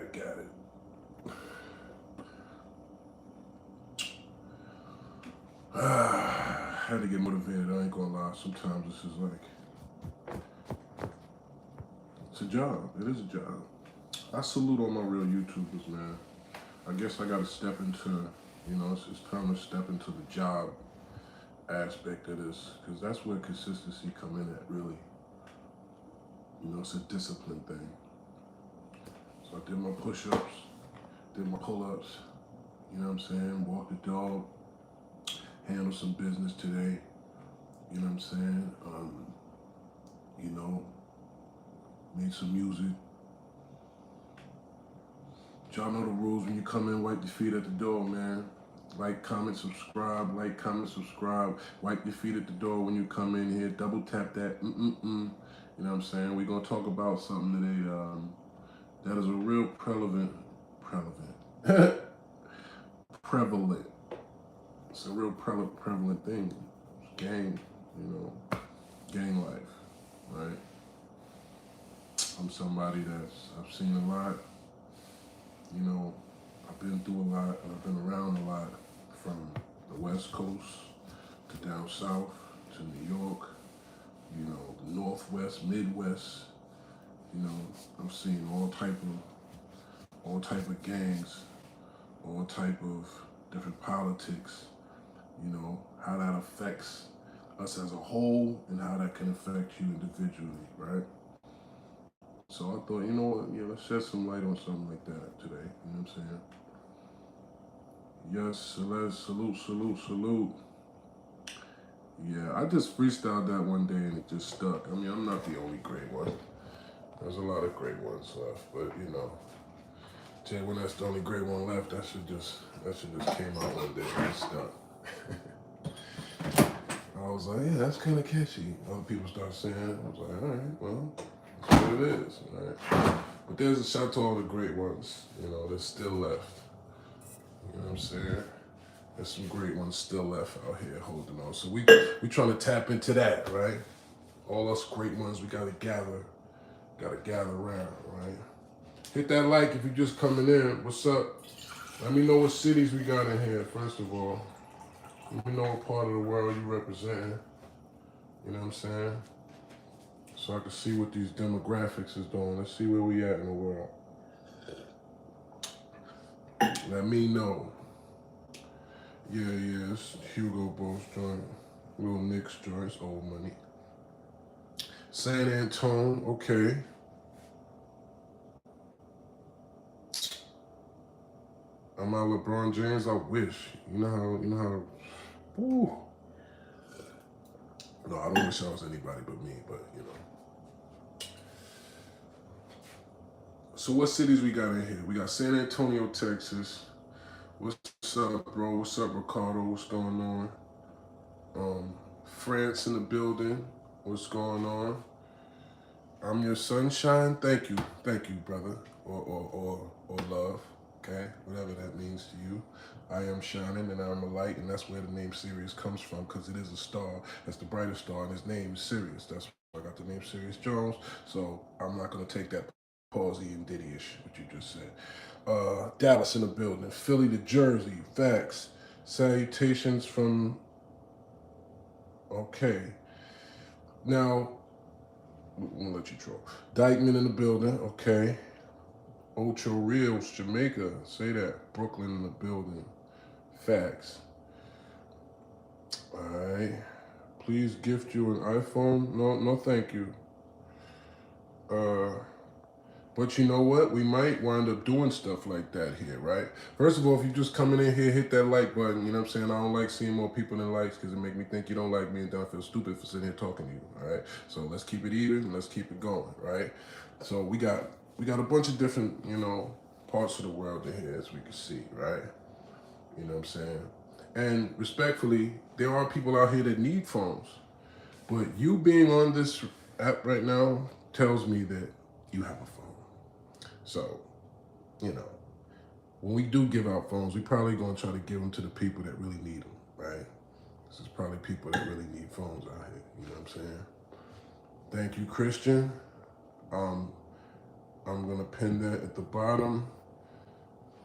back at it. Had to get motivated, I ain't gonna lie. Sometimes this is like, it's a job. It is a job. I salute all my real YouTubers, man. I guess I gotta step into, it's time to step into the job aspect of this, because that's where consistency come in at, really. It's a discipline thing. So I did my push-ups, did my pull-ups, you know what I'm saying, walked the dog, handled some business today, you know what I'm saying, made some music. Y'all know the rules when you come in, wipe your feet at the door, man. Like, comment, subscribe, wipe your feet at the door when you come in here, double tap that, You know what I'm saying? We're gonna talk about something today, that is a real prevalent. It's a real prevalent thing. Gang, gang life, right? I'm somebody I've seen a lot. I've been through a lot, and I've been around a lot, from the West Coast to down south to New York, the Northwest, Midwest. I've seen all type of gangs, all type of different politics, how that affects us as a whole and how that can affect you individually, right? So I thought, let's shed some light on something like that today, you know what I'm saying? Yes, salute. Yeah, I just freestyled that one day and it just stuck. I mean, I'm not the only great one. There's a lot of great ones left, but Jay, when that's the only great one left, that should just came out one day and stuck. I was like, yeah, that's kind of catchy. Other people start saying it. I was like, all right, well, that's what it is, right? But there's a shout to all the great ones, that's still left. You know what I'm saying? There's some great ones still left out here holding on. So we trying to tap into that, right? All us great ones, we gotta gather around, right? Hit that like if you're just coming in. What's up? Let me know what cities we got in here, first of all. Let me know what part of the world you representing. You know what I'm saying? So I can see what these demographics is doing. Let's see where we at in the world. Let me know. Yeah, it's Hugo Boss joint. Little Nick's joints, old money. San Antonio, okay. I'm out LeBron James, I wish. You know how, woo. No, I don't wish I was anybody but me, but So what cities we got in here? We got San Antonio, Texas. What's up, bro? What's up, Ricardo? What's going on? France in the building. What's going on? I'm your sunshine. Thank you, brother, or love. Okay, whatever that means to you. I am shining and I'm a light, and that's where the name Serius comes from, because it is a star. That's the brightest star, and his name is Serius. That's why I got the name Serius Jones. So I'm not gonna take that palsy and Diddy-ish, what you just said. Dallas in the building. Philly to Jersey. Facts. Salutations from. Okay. Now, I'm gonna let you troll. Dykeman in the building. Okay. Ocho Rios, Jamaica. Say that. Brooklyn in the building. Facts. All right. Please gift you an iPhone. No, thank you. But you know what? We might wind up doing stuff like that here, right? First of all, if you're just coming in here, hit that like button. You know what I'm saying? I don't like seeing more people than likes, because it make me think you don't like me, and then I feel stupid for sitting here talking to you, all right? So let's keep it even. Let's keep it going, right? So we got a bunch of different, parts of the world in here, as we can see, right? You know what I'm saying? And respectfully, there are people out here that need phones. But you being on this app right now tells me that you have a phone. So, when we do give out phones, we probably gonna try to give them to the people that really need them, right? This is probably people that really need phones out here, you know what I'm saying? Thank you, Christian. I'm gonna pin that at the bottom.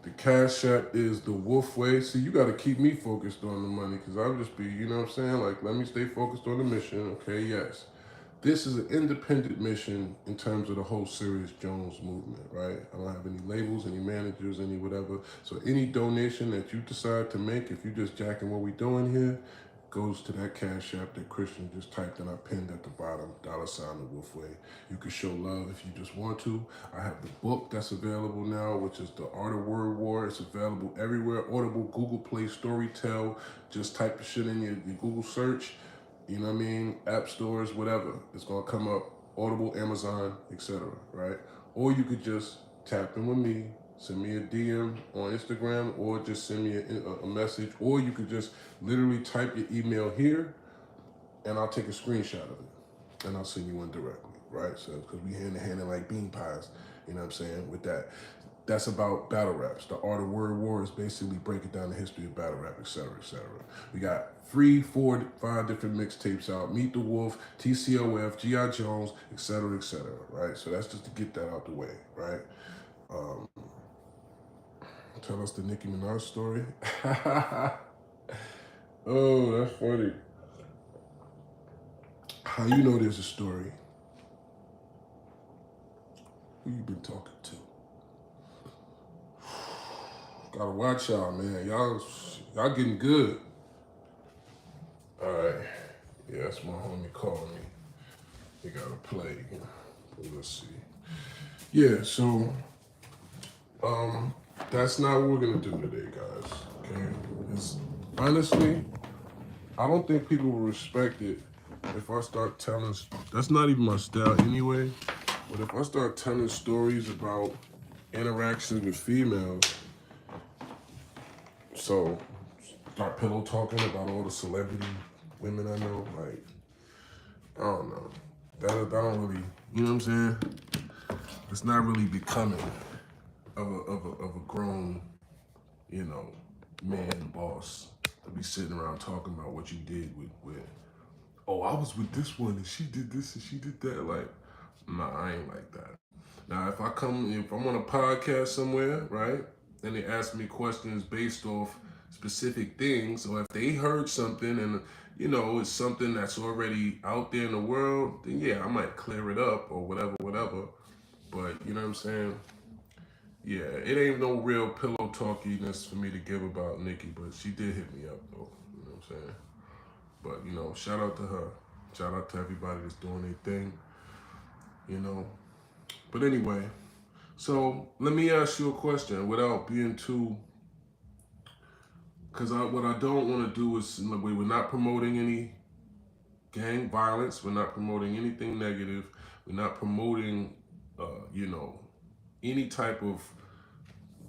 The Cash App is the Wolf Way. See, you got to keep me focused on the money because I'll just be, you know what I'm saying? Like, let me stay focused on the mission. Okay, yes. This is an independent mission in terms of the whole Serius Jones movement, right? I don't have any labels, any managers, any whatever. So any donation that you decide to make, if you just jacking what we doing here, goes to that Cash App that Christian just typed and I pinned at the bottom, $ the Wolf Way. You can show love if you just want to. I have the book that's available now, which is The Art of Word War. It's available everywhere. Audible, Google Play, Storytel. Just type the shit in your Google search. You know what I mean? App stores, whatever. It's gonna come up. Audible, Amazon, etc. Right? Or you could just tap in with me, send me a DM on Instagram, or just send me a message, or you could just literally type your email here, and I'll take a screenshot of it, and I'll send you one directly, right? So, because we hand in hand like bean pies, you know what I'm saying, with that. That's about battle raps. The Art of Word War is basically breaking down the history of battle rap, etc., etc. We got 4-5 different mixtapes out. Meet the Wolf, TCOF, G.I. Jones, etc., etc., right? So that's just to get that out the way, right? Tell us the Nicki Minaj story. Oh, that's funny. How you know there's a story? Who you been talking to? Gotta watch y'all, man. Y'all getting good. All right. Yeah, that's my homie calling me. They gotta play. Let's see. Yeah, so that's not what we're gonna do today, guys. Okay. Honestly, I don't think people will respect it if I start telling. That's not even my style anyway. But if I start telling stories about interactions with females, so start pillow talking about all the celebrity women I know, like, I don't know. That don't really, you know what I'm saying? It's not really becoming of a grown, you know, man boss to be sitting around talking about what you did with oh, I was with this one and she did this and she did that. Like, nah, I ain't like that. Now, if I'm on a podcast somewhere, right, and they ask me questions based off specific things, or if they heard something and, you know, it's something that's already out there in the world, then yeah, I might clear it up or whatever, whatever. But, you know what I'm saying? Yeah, it ain't no real pillow talkiness for me to give about Nikki, but she did hit me up, though. You know what I'm saying? But, you know, shout out to her. Shout out to everybody that's doing their thing, you know. But anyway, so let me ask you a question without being too, because what I don't want to do is, we're not promoting any gang violence. We're not promoting anything negative. We're not promoting, you know, any type of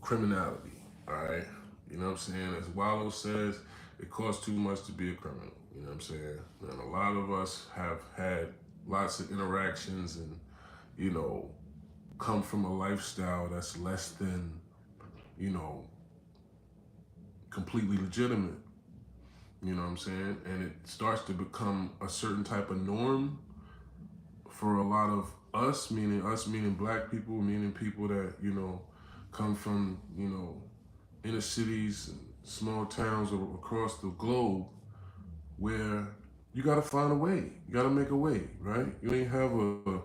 criminality, all right? You know what I'm saying? As Wallow says, it costs too much to be a criminal. You know what I'm saying? And a lot of us have had lots of interactions and, you know, come from a lifestyle that's less than, you know, completely legitimate. You know what I'm saying? And it starts to become a certain type of norm for a lot of us meaning black people, meaning people that, you know, come from, you know, inner cities, small towns across the globe, where you gotta find a way. You gotta make a way, right? You ain't have a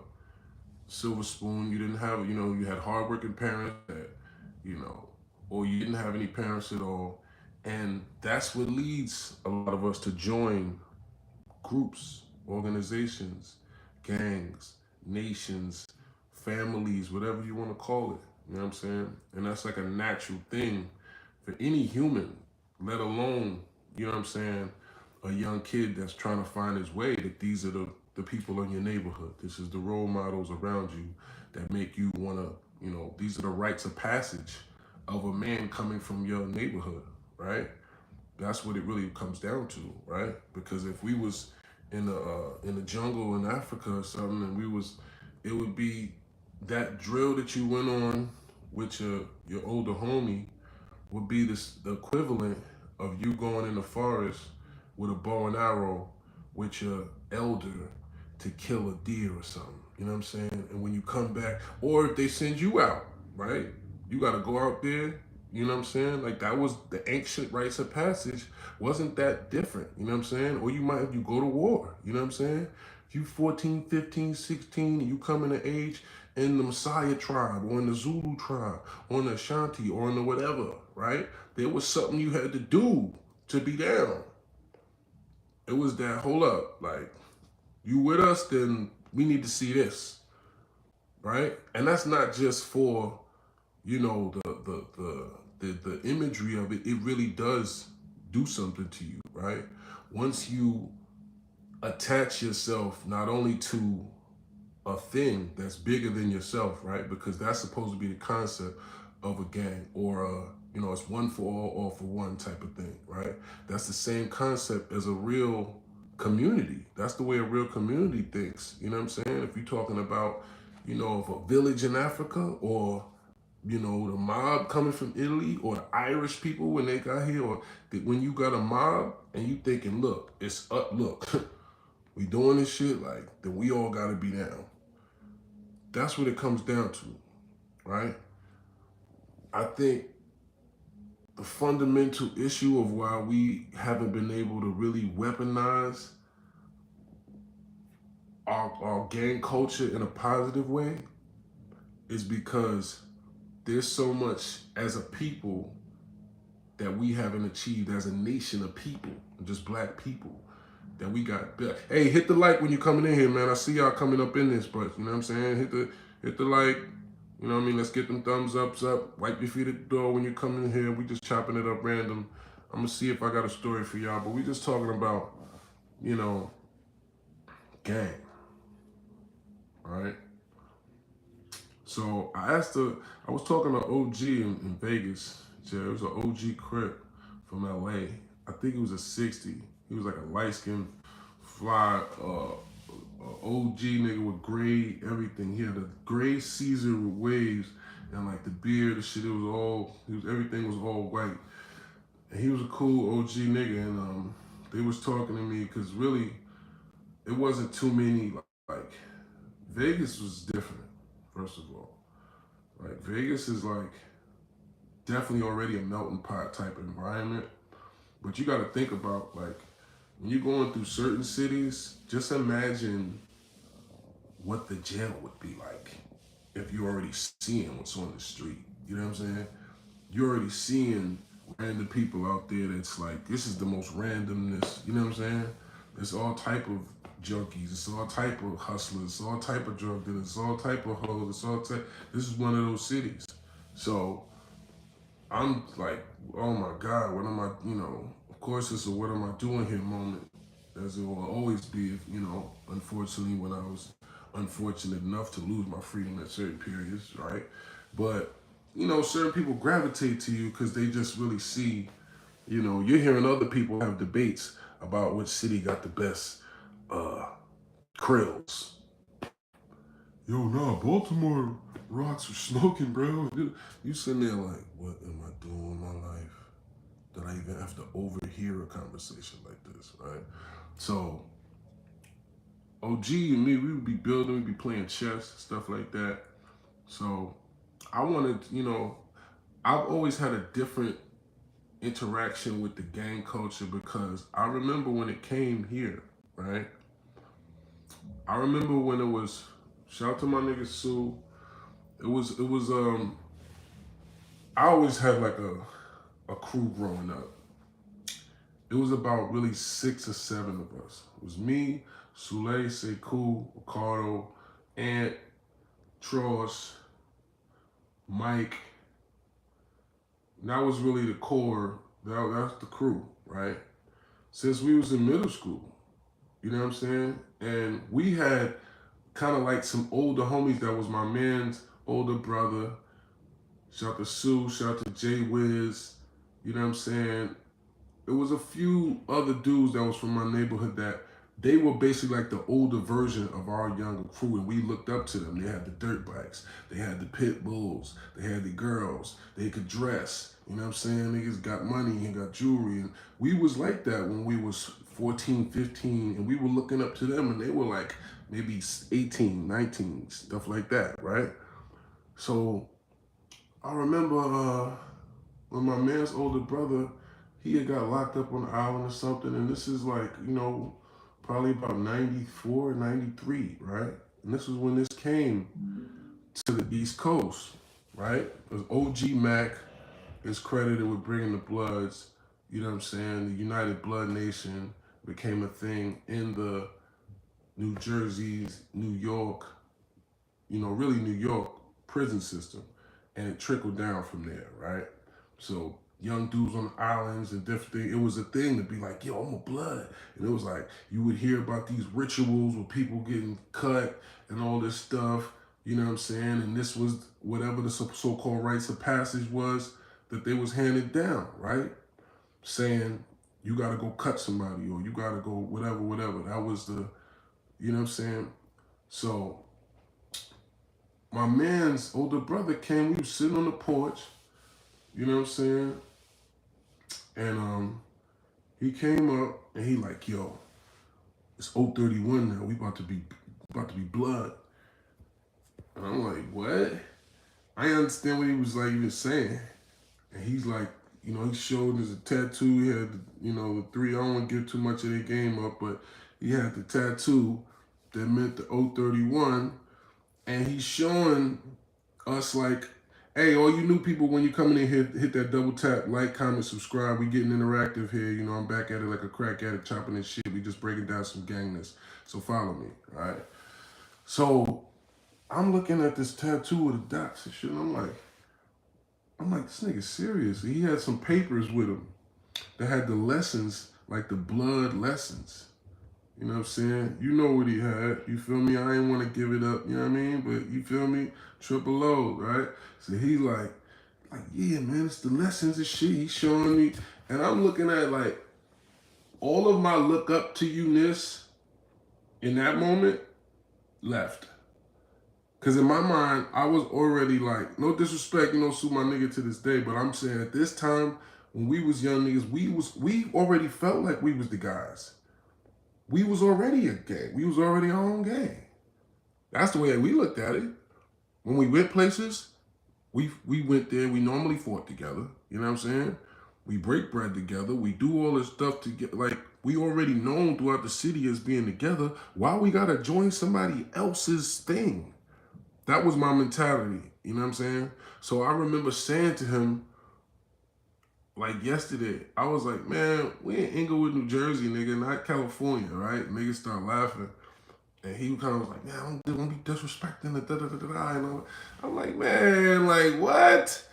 silver spoon. You didn't have, you know, you had hardworking parents that, you know, or you didn't have any parents at all. And that's what leads a lot of us to join groups, organizations, gangs, nations, families, whatever you want to call it. You know what I'm saying? And that's like a natural thing for any human, let alone, you know what I'm saying, a young kid that's trying to find his way, that these are the people in your neighborhood. This is the role models around you that make you want to, you know, these are the rites of passage of a man coming from your neighborhood, right? That's what it really comes down to, right? Because if we was in the jungle in Africa or something, and it would be that drill that you went on with your older homie would be the equivalent of you going in the forest with a bow and arrow with your elder to kill a deer or something. You know what I'm saying? And when you come back, or if they send you out, right? You got to go out there You know what I'm saying? Like that was the ancient rites of passage. Wasn't that different? You know what I'm saying? Or you go to war. You know what I'm saying? If you 14, 15, 16, and you come in the age in the Messiah tribe or in the Zulu tribe or in the Ashanti or in the whatever, right? There was something you had to do to be down. It was that, hold up, like, you with us, then we need to see this, right? And that's not just for, you know, the imagery of it. It really does do something to you, right? Once you attach yourself not only to a thing that's bigger than yourself, right? Because that's supposed to be the concept of a gang or a, you know, it's one for all for one type of thing, right? That's the same concept as a real community. That's the way a real community thinks. You know what I'm saying? If you're talking about, you know, if a village in Africa or, you know, the mob coming from Italy or the Irish people when they got here, or when you got a mob and you thinking, look, it's up, look, we doing this shit, like, then we all gotta be down. That's what it comes down to, right? I think the fundamental issue of why we haven't been able to really weaponize our gang culture in a positive way is because there's so much as a people that we haven't achieved as a nation of people, just black people, that we got built. Hey, hit the like when you're coming in here, man. I see y'all coming up in this, but you know what I'm saying? Hit the like. You know what I mean? Let's get them thumbs ups up. Wipe your feet at the door when you come in here. We just chopping it up random. I'm gonna see if I got a story for y'all, but we just talking about, you know, gang. All right. So I was talking to OG in Vegas. It was an OG Crip from LA. I think he was a 60. He was like a light skinned, fly, OG nigga with gray everything. He had a gray Caesar with waves and like the beard, the shit. Everything was all white. And he was a cool OG nigga. And they was talking to me because really, it wasn't too many. Like Vegas was different. First of all, like Vegas is like definitely already a melting pot type environment. But you got to think about like when you're going through certain cities, just imagine what the jail would be like if you're already seeing what's on the street. You know what I'm saying? You're already seeing random people out there that's like, this is the most randomness. You know what I'm saying? It's all type of junkies. It's all type of hustlers. It's all type of drug dealers. It's all type of hoes. It's all type. This is one of those cities. So I'm like, oh my God, what am I, you know, of course it's a what am I doing here moment, as it will always be, you know, unfortunately when I was unfortunate enough to lose my freedom at certain periods, right? But, you know, certain people gravitate to you because they just really see, you know, you're hearing other people have debates about which city got the best krills. Yo, nah, Baltimore rocks are smoking, bro. You sitting there like, what am I doing with my life? That I even have to overhear a conversation like this, right? So, OG and me, we would be building, we'd be playing chess, stuff like that. So, I wanted, you know, I've always had a different interaction with the gang culture because I remember when it came here, right? I remember when it was, shout out to my nigga Sue. It was I always had like a crew growing up. It was about really 6 or 7 of us. It was me, Sule, Sekou, Ricardo, Ant, Tross, Mike. And that was really the core. That's the crew, right? Since we was in middle school, you know what I'm saying? And we had kind of like some older homies that was my man's older brother. Shout out to Sue, shout out to Jay Wiz, you know what I'm saying? It was a few other dudes that was from my neighborhood that they were basically like the older version of our younger crew, and we looked up to them. They had the dirt bikes, they had the pit bulls, they had the girls, they could dress, you know what I'm saying? Niggas got money and got jewelry, and we was like that when we was 14, 15, and we were looking up to them, and they were like maybe 18, 19, stuff like that, right? So I remember when my man's older brother, he had got locked up on the island or something, and this is like, probably about 94, 93, right? And this was when this came to the East Coast, right? Because OG Mac is credited with bringing the Bloods, you know what I'm saying? The United Blood Nation became a thing in the New Jersey's, New York, really New York prison system. And it trickled down from there, right? So young dudes on the islands and different things. It was a thing to be like, yo, I'm a blood. And it was like, you would hear about these rituals with people getting cut and all this stuff, you know what I'm saying? And this was whatever the so-called rites of passage was that they was handed down, right? Saying, you got to go cut somebody or you got to go whatever. That was the, you know what I'm saying? So my man's older brother came, we was sitting on the porch, you know what I'm saying? And he came up and he like, yo, it's 031 now. We about to be blood. And I'm like, what? I didn't understand what he was like even saying. And he's like, he showed us a tattoo. He had, the three. I don't want to give too much of their game up, but he had the tattoo that meant the 031. And he's showing us like, hey, all you new people, when you come in here, hit that double tap, like, comment, subscribe. We getting interactive here. I'm back at it like a crack addict, chopping this shit. We just breaking down some gangness. So follow me, all right? So I'm looking at this tattoo with the dots and shit. And I'm like, this nigga serious. He had some papers with him that had the lessons, like the blood lessons. You know what I'm saying? You know what he had. You feel me? I ain't want to give it up, you know what I mean? But you feel me? Triple O, right? So he like, yeah, man, it's the lessons and shit. He's showing me. And I'm looking at like all of my look up to you-ness in that moment left. Because in my mind, I was already like, no disrespect, sue my nigga to this day, but I'm saying at this time, when we was young niggas, we already felt like we was the guys. We was already a gang. We was already our own gang. That's the way we looked at it. When we went places, we went there. We normally fought together. You know what I'm saying? We break bread together. We do all this stuff together. Like, we already known throughout the city as being together. Why we gotta join somebody else's thing? That was my mentality. You know what I'm saying? So I remember saying to him, like yesterday, I was like, man, we in Inglewood, New Jersey, nigga, not California, right? Niggas start laughing. And he kind of was like, man, don't be disrespecting the da-da-da-da-da. And I'm like, man, like, what?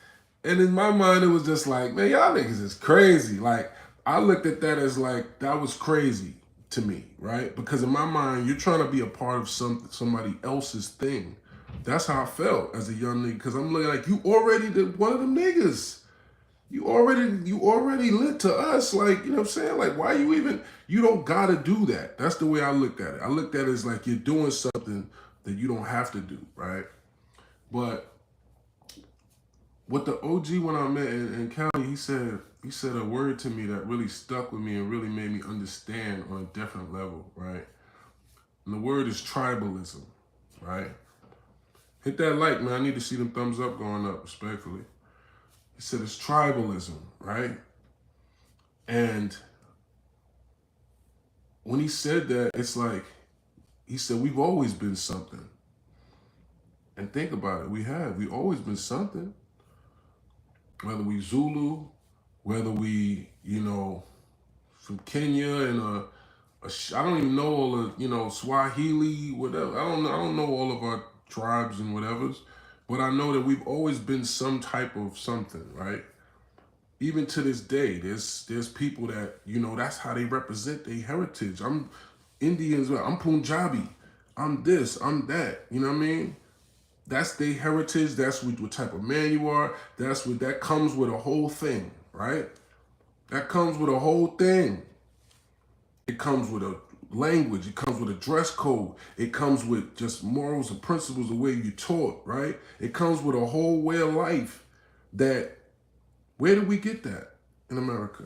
And in my mind, it was just like, man, y'all niggas is crazy. Like, I looked at that as like, that was crazy to me, right? Because in my mind, you're trying to be a part of somebody else's thing. That's how I felt as a young nigga. Because I'm looking like, you already one of them niggas. You already lit to us, like, you know what I'm saying? Like, why you don't gotta do that. That's the way I looked at it. I looked at it as like you're doing something that you don't have to do, right? But with the OG when I met in Cali, he said a word to me that really stuck with me and really made me understand on a different level, right? And the word is tribalism, right? Hit that like, man. I need to see them thumbs up going up, respectfully. He said it's tribalism, right? And when he said that, it's like, he said, we've always been something. And think about it, we've always been something. Whether we Zulu, whether we, from Kenya and I don't even know all the, Swahili, whatever. I don't know all of our tribes and whatevers. But I know that we've always been some type of something, right? Even to this day, there's people that, that's how they represent their heritage. I'm Indians, I'm Punjabi, I'm this, I'm that, you know what I mean? That's their heritage, that's what type of man you are, that comes with a whole thing, right? That comes with a whole thing. It comes with a language, it comes with a dress code, it comes with just morals and principles, the way you taught, right? It comes with a whole way of life that, where did we get that in America?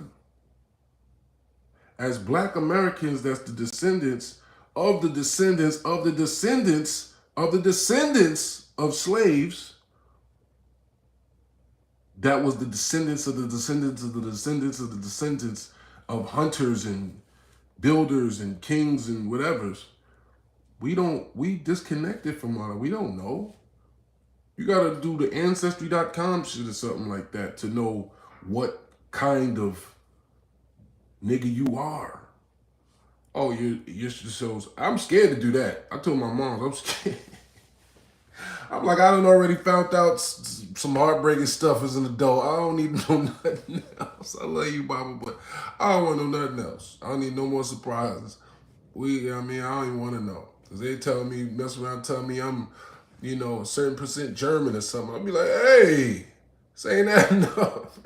As Black Americans, that's the descendants of the descendants of the descendants of the descendants of slaves, that was the descendants of the descendants of the descendants of the descendants of hunters and builders and kings and whatevers. We disconnected from all that. We don't know. You gotta do the ancestry.com shit or something like that to know what kind of nigga you are. Oh, you're so. I'm scared to do that. I told my mom I'm scared. I'm like, I done already found out some heartbreaking stuff as an adult. I don't need to know nothing else. I love you, Mama, but I don't want to know nothing else. I don't need no more surprises. I don't even want to know. Because they tell me, mess around, tell me I'm, a certain percent German or something. I'll be like, hey, this ain't that enough.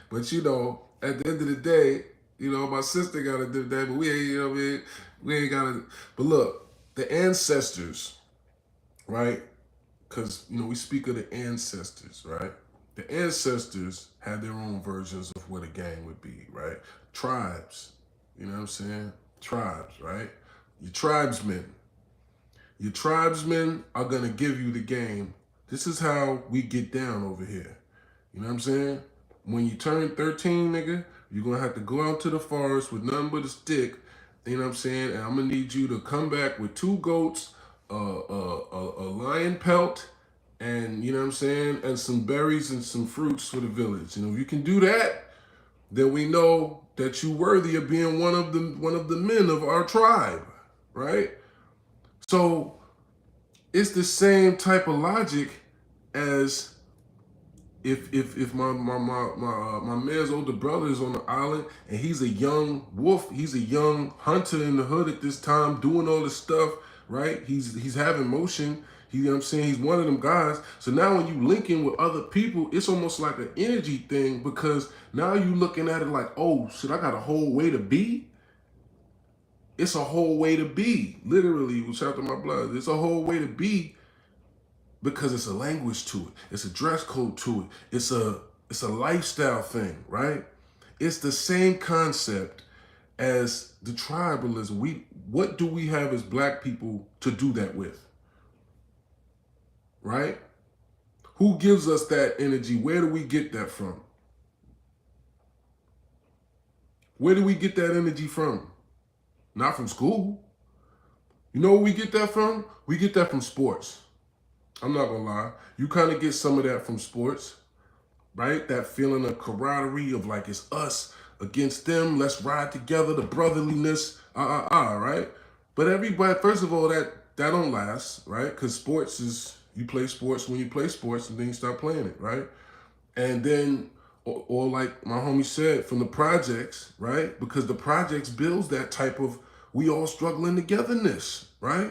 But, at the end of the day, my sister got to do that, but we ain't, we ain't got to. But look, the ancestors, right? Because we speak of the ancestors, right? The ancestors had their own versions of what a gang would be, right? Tribes, you know what I'm saying? Tribes, right? Your tribesmen. Your tribesmen are gonna give you the game. This is how we get down over here. You know what I'm saying? When you turn 13, nigga, you're gonna have to go out to the forest with nothing but a stick. You know what I'm saying? And I'm gonna need you to come back with 2 goats, a lion pelt, and you know what I'm saying, and some berries and some fruits for the village. If you can do that, then we know that you're worthy of being one of the men of our tribe, right? So it's the same type of logic as if my man's older brother is on the island and he's a young wolf, he's a young hunter in the hood at this time, doing all this stuff, right? He's having motion. You know what I'm saying? He's one of them guys. So now when you link in with other people, it's almost like an energy thing because now you looking at it like, oh shit, I got a whole way to be. It's a whole way to be. Literally, which out to my blood. It's a whole way to be because it's a language to it. It's a dress code to it. It's a lifestyle thing, right? It's the same concept as the tribalism. What do we have as black people to do that with? Right? Who gives us that energy? Where do we get that from? Where do we get that energy from? Not from school. You know where we get that from? We get that from sports. I'm not gonna lie. You kind of get some of that from sports, right? That feeling of camaraderie of like it's us against them. Let's ride together. The brotherliness, right? But everybody, first of all, that don't last, right? Because sports is you play sports when you play sports, and then you start playing it, right? And then, or like my homie said, from the projects, right? Because the projects builds that type of we all struggling togetherness, right?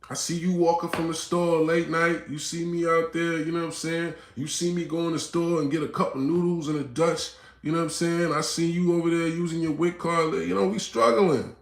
I see you walking from the store late night. You see me out there, you know what I'm saying? You see me go in the store and get a cup of noodles and a Dutch, you know what I'm saying? I see you over there using your WIC card. We struggling.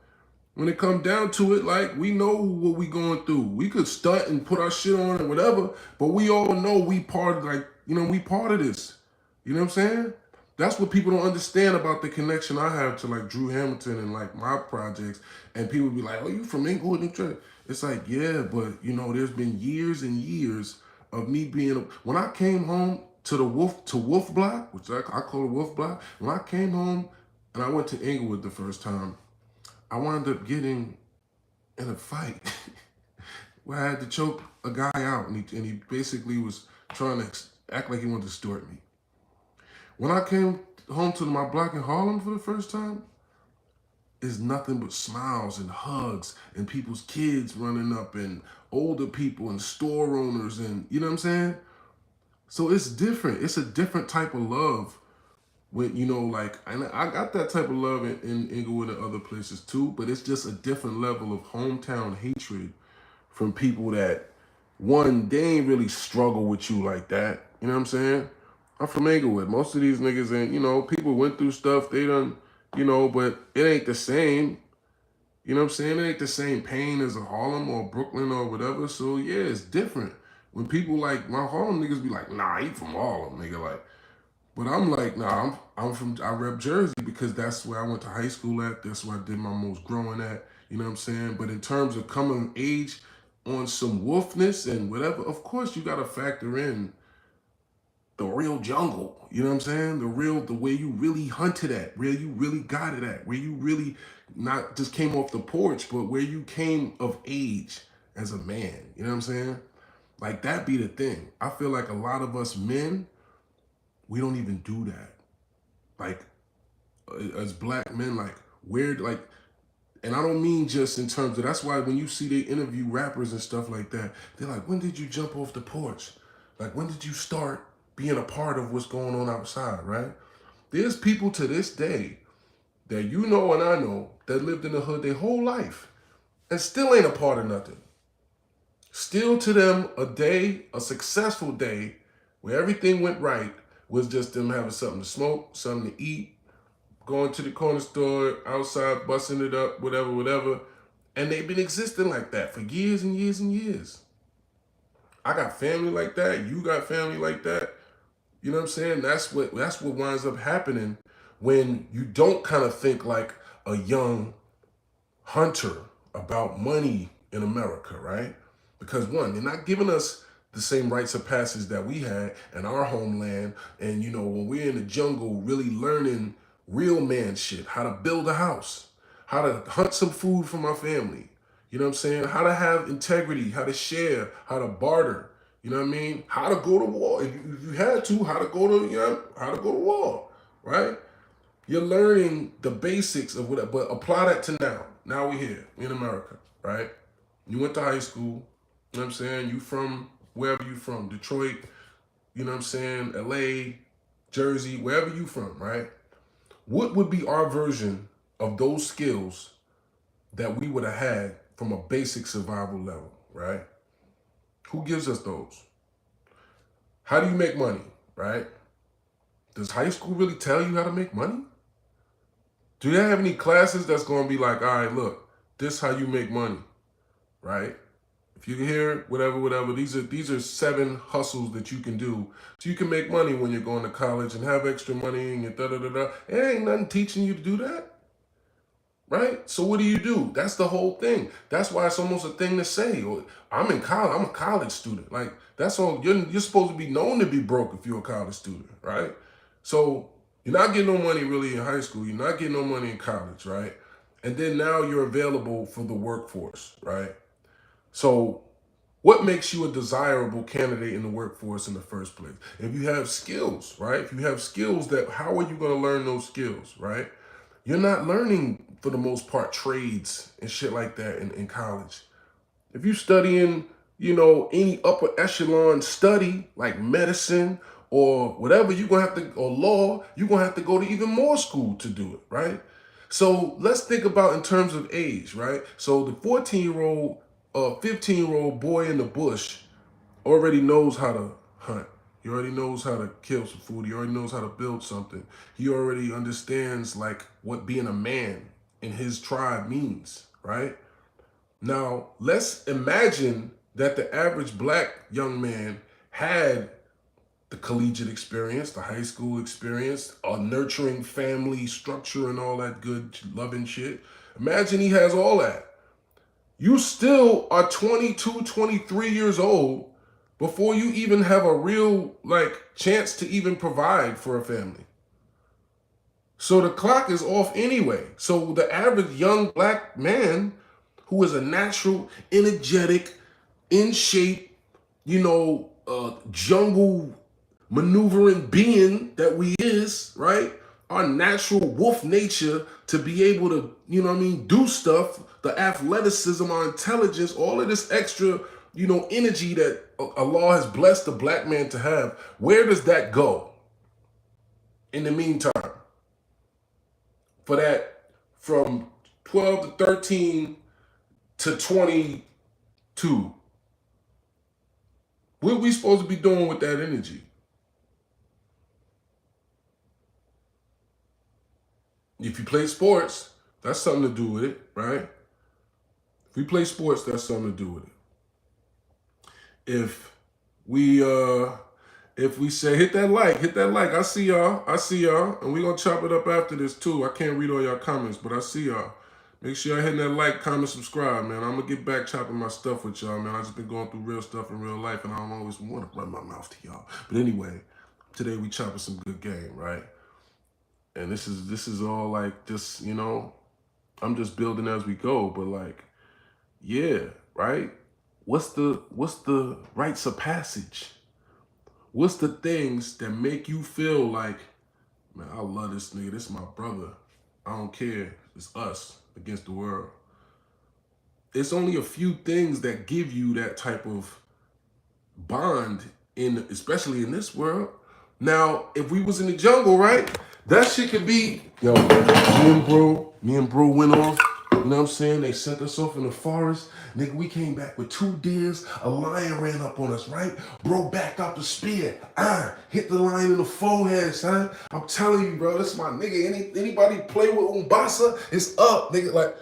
When it comes down to it, like, we know what we going through. We could stunt and put our shit on and whatever, but we all know we part of this. You know what I'm saying? That's what people don't understand about the connection I have to like Drew Hamilton and like my projects. And people be like, oh, you from Inglewood, New Jersey? It's like, yeah, but there's been years and years of me being, when I came home to Wolf Block, which I call it Wolf Block, when I came home and I went to Inglewood the first time, I wound up getting in a fight where I had to choke a guy out, and he basically was trying to act like he wanted to extort me. When I came home to my block in Harlem for the first time, it's nothing but smiles and hugs and people's kids running up and older people and store owners and, you know what I'm saying? So it's different. It's a different type of love. When, and I got that type of love in Inglewood and other places too, but it's just a different level of hometown hatred from people that, one, they ain't really struggle with you like that. You know what I'm saying? I'm from Inglewood. Most of these niggas ain't, people went through stuff, they done, but it ain't the same. You know what I'm saying? It ain't the same pain as a Harlem or Brooklyn or whatever. So yeah, it's different. When people like, my Harlem niggas be like, nah, he from Harlem, nigga, like. But I'm like, nah, I rep Jersey because that's where I went to high school at. That's where I did my most growing at. You know what I'm saying? But in terms of coming of age on some wolfness and whatever, of course you got to factor in the real jungle. You know what I'm saying? The way you really hunted at, where you really got it at, where you really not just came off the porch, but where you came of age as a man. You know what I'm saying? Like that be the thing. I feel like a lot of us men, we don't even do that. Like as black men, like weird, like, and I don't mean just in terms of, that's why when you see they interview rappers and stuff like that, they're like, when did you jump off the porch? Like, when did you start being a part of what's going on outside, right? There's people to this day that you know and I know that lived in the hood their whole life and still ain't a part of nothing. Still to them, a day, a successful day where everything went right was just them having something to smoke, something to eat, going to the corner store, outside, busting it up, whatever, whatever. And they've been existing like that for years and years and years. I got family like that. You got family like that. You know what I'm saying? That's what winds up happening when you don't kind of think like a young hunter about money in America, right? Because one, they're not giving us the same rites of passage that we had in our homeland. And you know, when we're in the jungle, really learning real man shit, how to build a house, how to hunt some food for my family. You know what I'm saying? How to have integrity, how to share, how to barter. You know what I mean? How to go to war. If you had to, how to go to, you know, how to go to war, right? You're learning the basics of what, but apply that to now. Now we're here in America, right? You went to high school, you know what I'm saying? You from wherever you from, Detroit, you know what I'm saying? LA, Jersey, wherever you from, right? What would be our version of those skills that we would have had from a basic survival level, right? Who gives us those? How do you make money, right? Does high school really tell you how to make money? Do they have any classes that's going to be like, all right, look, this how you make money, right? If you can hear whatever, whatever, these are 7 hustles that you can do so you can make money when you're going to college and have extra money and da da da da. It ain't nothing teaching you to do that, right? So what do? That's the whole thing. That's why it's almost a thing to say. Or, I'm in college. I'm a college student. Like that's all. You're supposed to be known to be broke if you're a college student, right? So you're not getting no money really in high school. You're not getting no money in college, right? And then now you're available for the workforce, right? So what makes you a desirable candidate in the workforce in the first place? If you have skills, right? If you have skills, that how are you going to learn those skills, right? You're not learning, for the most part, trades and shit like that in college. If you're studying, you know, any upper echelon study like medicine or whatever, you're going to have to, or law, you're going to have to go to even more school to do it, right? So let's think about in terms of age, right? So the 14-year-old, 15-year-old boy in the bush already knows how to hunt. He already knows how to kill some food. He already knows how to build something. He already understands like what being a man in his tribe means, right? Now, let's imagine that the average black young man had the collegiate experience, the high school experience, a nurturing family structure and all that good loving shit. Imagine he has all that. You still are 22, 23 years old before you even have a real like chance to even provide for a family. So the clock is off anyway. So the average young black man who is a natural, energetic, in shape, you know, jungle maneuvering being that we is, right? Our natural wolf nature to be able to, you know what I mean, do stuff, the athleticism, our intelligence, all of this extra, you know, energy that Allah has blessed the black man to have. Where does that go in the meantime? For that, from 12 to 13 to 22. What are we supposed to be doing with that energy? If you play sports, that's something to do with it, right? If we play sports, that's something to do with it. If we say hit that like, I see y'all, and we gonna chop it up after this too. I can't read all y'all comments, but I see y'all. Make sure y'all hitting that like, comment, subscribe, man. I'm gonna get back chopping my stuff with y'all, man. I just been going through real stuff in real life, and I don't always want to run my mouth to y'all. But anyway, today we chopping some good game, right? And this is all like just, you know, I'm just building as we go, but like, yeah, right? What's the rites of passage? What's the things that make you feel like, man, I love this nigga, this is my brother. I don't care. It's us against the world. It's only a few things that give you that type of bond in, especially in this world. Now, if we was in the jungle, right? That shit could be, yo, me and bro went off. You know what I'm saying? They sent us off in the forest. Nigga, we came back with 2 deers. A lion ran up on us, right? Bro backed out the spear. Hit the lion in the forehead, son. I'm telling you, bro, this is my nigga. Anybody play with Umbasa, it's up, nigga. Like,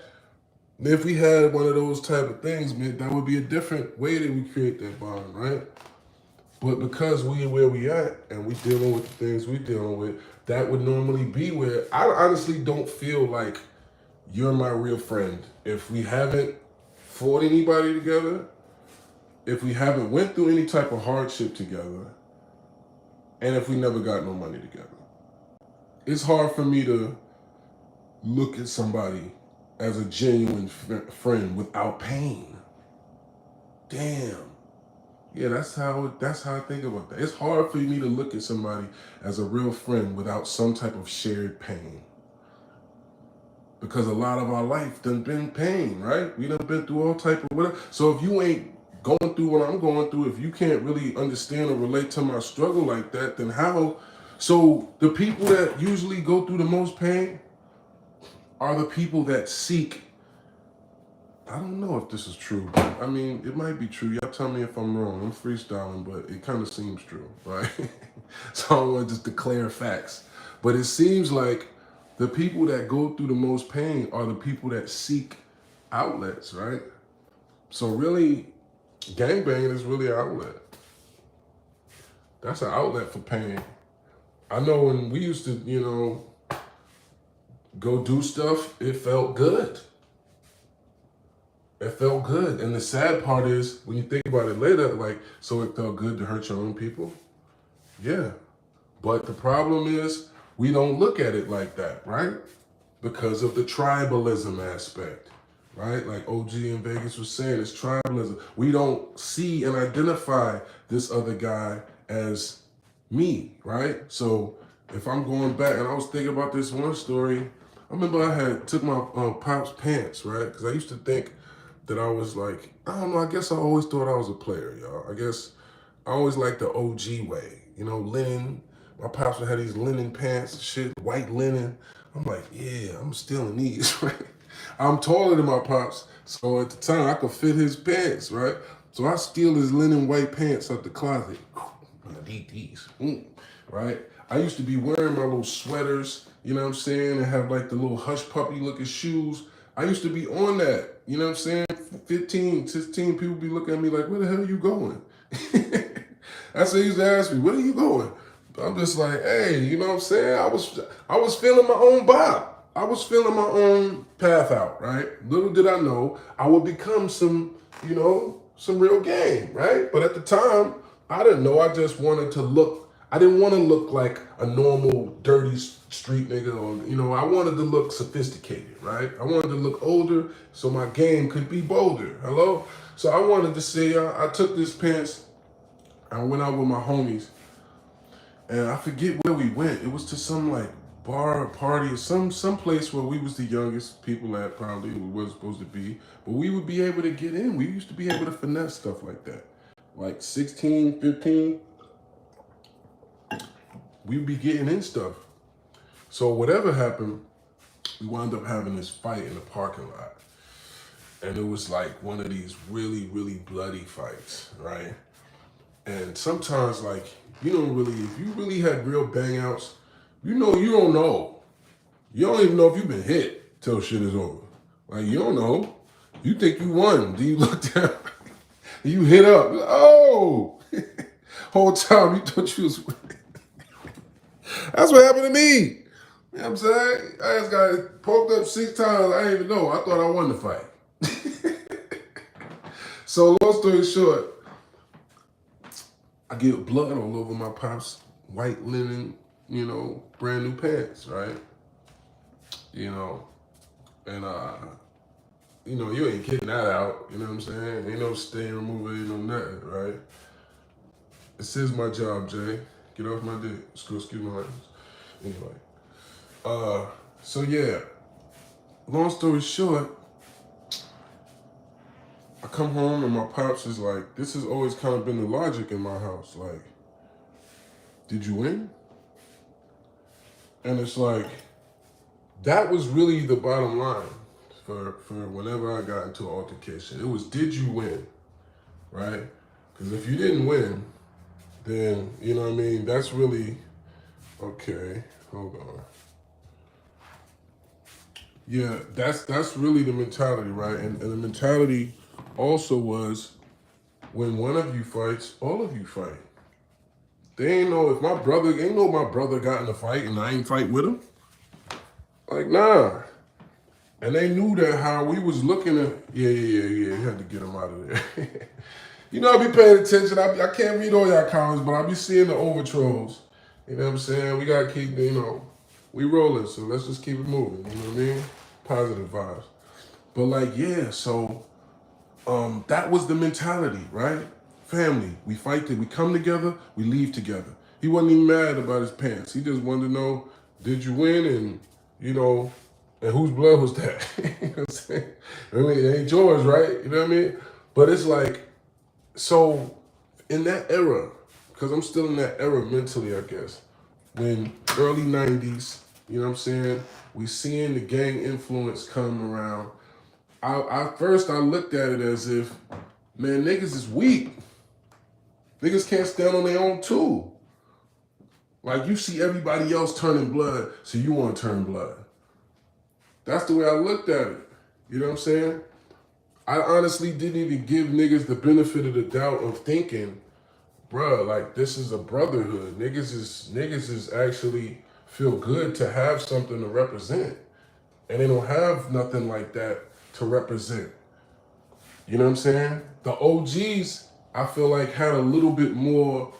if we had one of those type of things, man, that would be a different way that we create that bond, right? But because we where we at and we dealing with the things we dealing with, that would normally be where I honestly don't feel like you're my real friend. If we haven't fought anybody together, if we haven't went through any type of hardship together, and if we never got no money together. It's hard for me to look at somebody as a genuine friend without pain. Damn. Yeah, that's how I think about that. It's hard for me to look at somebody as a real friend without some type of shared pain. Because a lot of our life done been pain, right? We done been through all type of whatever. So if you ain't going through what I'm going through, if you can't really understand or relate to my struggle like that, then how? So the people that usually go through the most pain are the people that seek. I don't know if this is true. I mean, it might be true. Y'all tell me if I'm wrong. I'm freestyling, but it kind of seems true, right? So I don't want to just declare facts. But it seems like the people that go through the most pain are the people that seek outlets, right? So really, gangbanging is really an outlet. That's an outlet for pain. I know when we used to, you know, go do stuff, it felt good. It felt good. And the sad part is, when you think about it later, like, so it felt good to hurt your own people? Yeah. But the problem is, we don't look at it like that, right? Because of the tribalism aspect, right? Like OG in Vegas was saying, it's tribalism. We don't see and identify this other guy as me, right? So if I'm going back, and I was thinking about this one story, I remember I had took my pop's pants, right? Because I used to think that I was like, I don't know, I guess I always thought I was a player, y'all. I guess I always liked the OG way, you know, linen. My pops would have these linen pants and shit, white linen. I'm like, yeah, I'm stealing these, right? I'm taller than my pops, so at the time I could fit his pants, right? So I steal his linen white pants out the closet. I need these, right? I used to be wearing my little sweaters, you know what I'm saying, and have like the little hush puppy looking shoes. I used to be on that, you know what I'm saying? 15, 16, people be looking at me like, where the hell are you going? That's what they used to ask me, where are you going? I'm just like, hey, you know what I'm saying? I was feeling my own vibe. I was feeling my own path out, right? Little did I know I would become some, you know, some real game, right? But at the time, I didn't know. I just wanted to look. I didn't want to look like a normal dirty street nigga, or, you know, I wanted to look sophisticated, right? I wanted to look older so my game could be bolder. Hello? So I wanted to say, I took this pants, I went out with my homies, and I forget where we went. It was to some like bar or party or some place where we was the youngest people at, probably we wasn't supposed to be. But we would be able to get in. We used to be able to finesse stuff like that. Like 16, 15, we'd be getting in stuff. So whatever happened, we wound up having this fight in the parking lot. And it was like one of these really, really bloody fights, right? And sometimes, like, you don't really, if you really had real bang outs, you know, you don't know. You don't even know if you've been hit till shit is over. Like, you don't know. You think you won. Then you look down, you hit up. Oh! Whole time you thought you was winning. That's what happened to me. You know what I'm saying? I just got poked up 6 times. I didn't even know. I thought I won the fight. So long story short, I get blood all over my pops white linen, brand new pants, right? And you ain't getting that out, you know what I'm saying? Ain't no stain remover, ain't no nothing, right? This is my job, Jay. Get off my dick. Excuse my language. Anyway. So yeah, long story short, I come home and my pops is like, this has always kind of been the logic in my house. Like, did you win? And it's like, that was really the bottom line for whenever I got into an altercation. It was, did you win? Right? Because if you didn't win, then, you know what I mean? That's really, okay, hold on. Yeah, that's really the mentality, right? And the mentality also was, when one of you fights, all of you fight. They ain't know if my brother got in a fight and I ain't fight with him. Like, nah. And they knew that how we was looking at, yeah, you had to get him out of there. I be paying attention. I can't read all y'all comments, but I be seeing the overtrolls. You know what I'm saying? We gotta keep, we rolling, so let's just keep it moving. You know what I mean? Positive vibes. But like, yeah, so that was the mentality, right? Family, we fight, we come together, we leave together. He wasn't even mad about his pants. He just wanted to know, did you win? And, and whose blood was that? You know what I'm saying? I mean, it ain't yours, right? You know what I mean? But it's like, so in that era, because I'm still in that era mentally, I guess, when early 90s, you know what I'm saying? We seeing the gang influence come around. First I looked at it as if, man, niggas is weak. Niggas can't stand on their own too. Like, you see everybody else turning blood, so you want to turn blood. That's the way I looked at it. You know what I'm saying? I honestly didn't even give niggas the benefit of the doubt of thinking, bruh, like, this is a brotherhood. Niggas is actually feel good to have something to represent. And they don't have nothing like that to represent. You know what I'm saying? The OGs, I feel like, had a little bit more,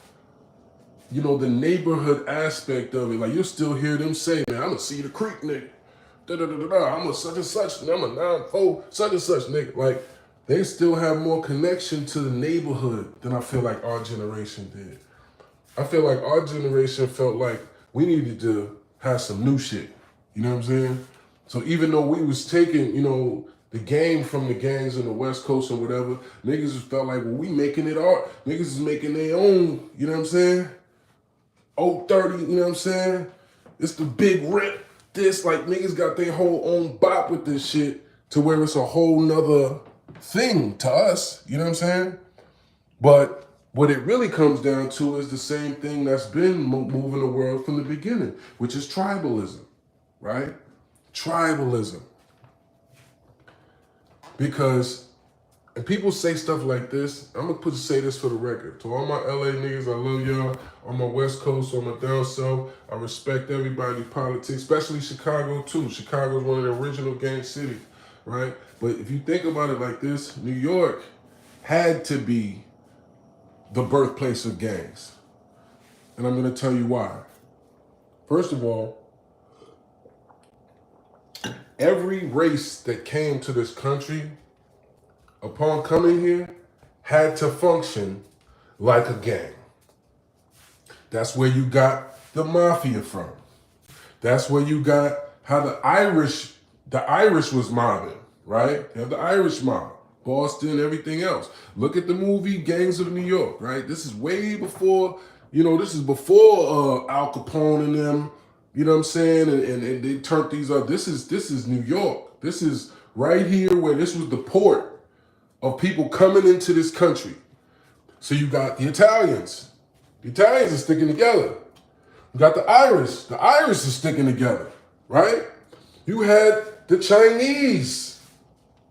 the neighborhood aspect of it. Like, you'll still hear them say, man, I'm a Cedar Creek nigga. I'm a such and such, I'm a 9-4, such and such nigga. Like, they still have more connection to the neighborhood than I feel like our generation did. I feel like our generation felt like we needed to have some new shit. You know what I'm saying? So even though we was taking, the game from the gangs in the West Coast or whatever, niggas just felt like, well, we making it art. Niggas is making their own, you know what I'm saying? 030, you know what I'm saying? It's the big rip. This, like, niggas got their whole own bop with this shit to where it's a whole nother thing to us, you know what I'm saying? But what it really comes down to is the same thing that's been moving the world from the beginning, which is tribalism, right? Tribalism. Because, and people say stuff like this, I'm gonna say this for the record. To all my LA niggas, I love y'all. On my West Coast, on my down south, I respect everybody's politics, especially Chicago too. Chicago is one of the original gang cities, right? But if you think about it like this, New York had to be the birthplace of gangs. And I'm gonna tell you why. First of all, every race that came to this country, upon coming here, had to function like a gang. That's where you got the mafia from. That's where you got how the Irish was mobbing, right? You have the Irish mob, Boston, everything else. Look at the movie Gangs of New York, right? This is way before, this is before Al Capone and them, you know what I'm saying? And they turned these up. This is New York. This is right here where this was the port of people coming into this country. So you got the Italians. The Italians are sticking together. You got the Irish. The Irish are sticking together, right? You had the Chinese,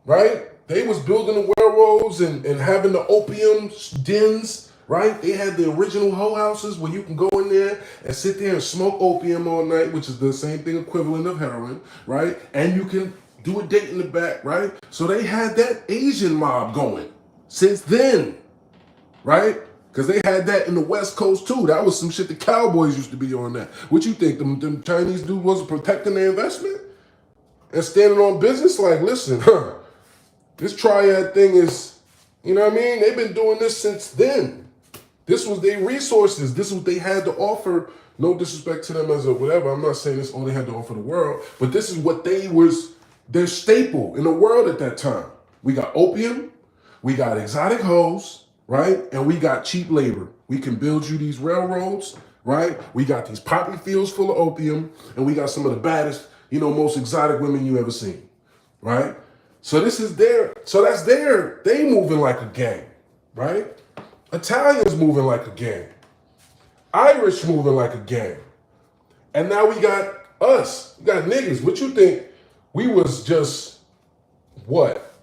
right? They was building the railroads and having the opium dens, right? They had the original hoe houses where you can go in there and sit there and smoke opium all night, which is the same thing equivalent of heroin, right? And you can do a date in the back, right? So they had that Asian mob going since then, right? Because they had that in the West Coast too. That was some shit the Cowboys used to be on that. What you think? Them Chinese dudes wasn't protecting their investment? And standing on business? Like, listen, this triad thing is, you know what I mean? They've been doing this since then. This was their resources. This is what they had to offer. No disrespect to them as a whatever. I'm not saying this all they had to offer the world, but this is what their staple in the world at that time. We got opium, we got exotic hoes, right? And we got cheap labor. We can build you these railroads, right? We got these poppy fields full of opium, and we got some of the baddest, most exotic women you ever seen, right? So that's they moving like a gang, right? Italians moving like a gang. Irish moving like a gang. And now we got us. We got niggas. What you think? We was just, what?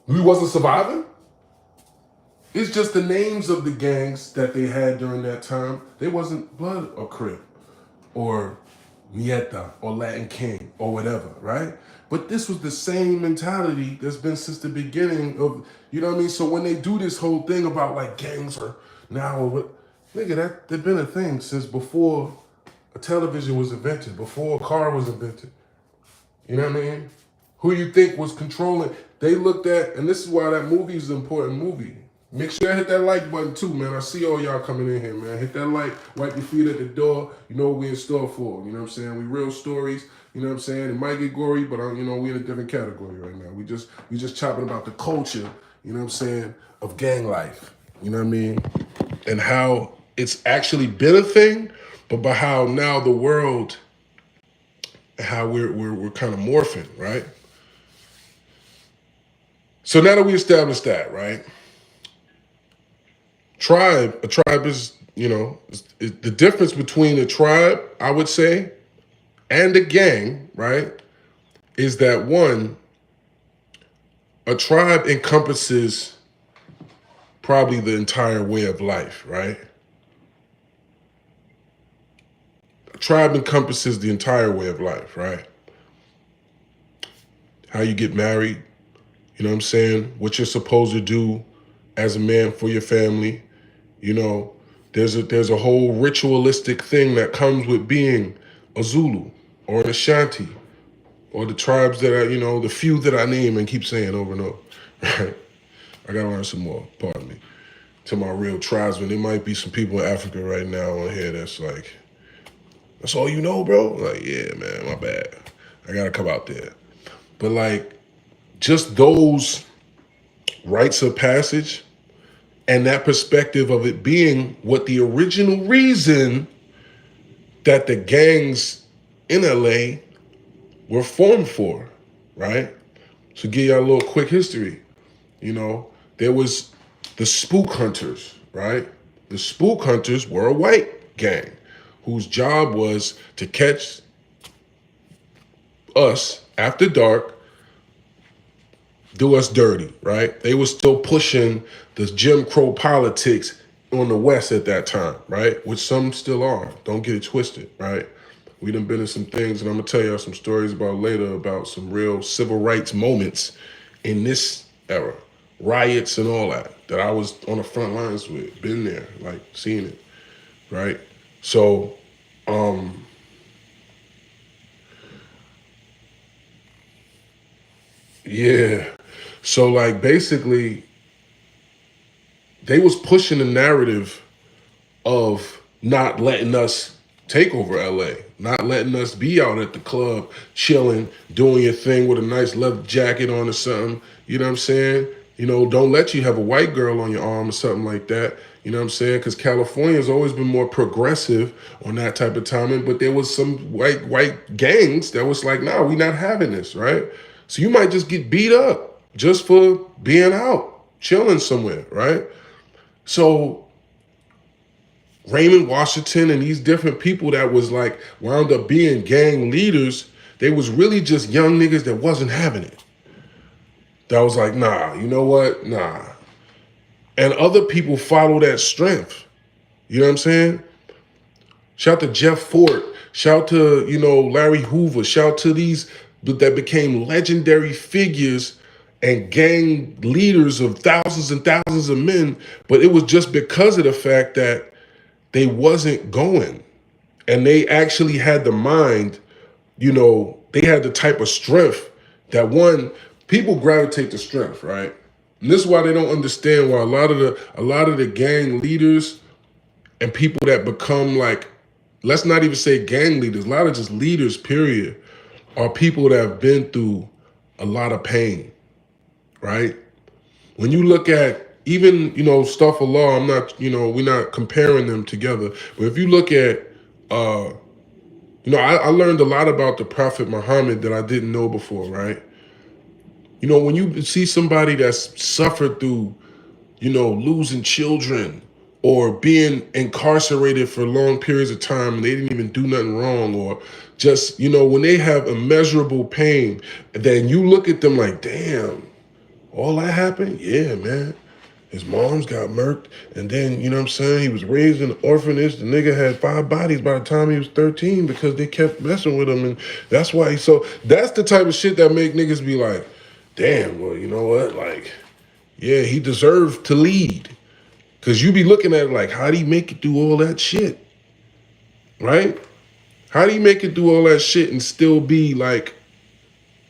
We wasn't surviving? It's just the names of the gangs that they had during that time. They wasn't Blood or Crip or Nieta or Latin King or whatever, right? But this was the same mentality that's been since the beginning of, you know what I mean? So when they do this whole thing about like gangs or now or what, nigga, that's been a thing since before a television was invented, before a car was invented. You know what I mean? Who you think was controlling? They looked at, and this is why that movie is an important movie. Make sure I hit that like button too, man. I see all y'all coming in here, man. Hit that like, wipe your feet at the door. You know what we in store for. You know what I'm saying? We real stories. You know what I'm saying? It might get gory, but we in a different category right now. We just chopping about the culture, you know what I'm saying, of gang life. You know what I mean? And how it's actually been a thing, but by how now the world, how we're kind of morphing, right? So now that we established that, right? A tribe is, is the difference between a tribe, I would say, and a gang, right, is that one, a tribe encompasses probably the entire way of life, right? A tribe encompasses the entire way of life, right? How you get married, you know what I'm saying? What you're supposed to do as a man for your family. There's a whole ritualistic thing that comes with being a Zulu or an Ashanti or the tribes that the few that I name and keep saying over and over. Right? I gotta learn some more, pardon me. To my real tribesmen, there might be some people in Africa right now on here that's like, that's all you know, bro? Like, yeah, man, my bad. I gotta come out there. But like, just those rites of passage and that perspective of it being what the original reason that the gangs in LA were formed for, right? So give y'all a little quick history. There was the Spook Hunters, right? The Spook Hunters were a white gang whose job was to catch us after dark, do us dirty, right? They were still pushing the Jim Crow politics on the West at that time, right? Which some still are. Don't get it twisted, right? We done been in some things, and I'm gonna tell y'all some stories about later about some real civil rights moments in this era. Riots and all that I was on the front lines with, been there, like seeing it, right? So, yeah. So like basically, they was pushing the narrative of not letting us take over LA, not letting us be out at the club, chilling, doing your thing with a nice leather jacket on or something. You know what I'm saying? Don't let you have a white girl on your arm or something like that. You know what I'm saying? Because California's always been more progressive on that type of timing, but there was some white gangs that was like, nah, we not having this, right? So you might just get beat up just for being out, chilling somewhere, right? So Raymond Washington and these different people that was like wound up being gang leaders, they was really just young niggas that wasn't having it. That was like, nah, you know what? Nah. And other people follow that strength. You know what I'm saying? Shout to Jeff Fort. Shout to, Larry Hoover. Shout to these that became legendary figures and gang leaders of thousands and thousands of men, but it was just because of the fact that they wasn't going. And they actually had the mind, they had the type of strength that people gravitate to strength, right? And this is why they don't understand why a lot of the gang leaders and people that become like, let's not even say gang leaders, a lot of just leaders, period, are people that have been through a lot of pain, right? When you look at even, stuff of law, I'm not, we're not comparing them together. But if you look at, I learned a lot about the Prophet Muhammad that I didn't know before, right? When you see somebody that's suffered through, losing children or being incarcerated for long periods of time and they didn't even do nothing wrong, or just, when they have immeasurable pain, then you look at them like, damn, all that happened? Yeah, man. His mom's got murked, and then, you know what I'm saying, he was raised in an orphanage. The nigga had 5 bodies by the time he was 13 because they kept messing with him, and that's why so that's the type of shit that make niggas be like, damn, well, you know what, like, yeah, he deserved to lead. Because you be looking at it like, how do you make it through all that shit, right? How do you make it through all that shit and still be like,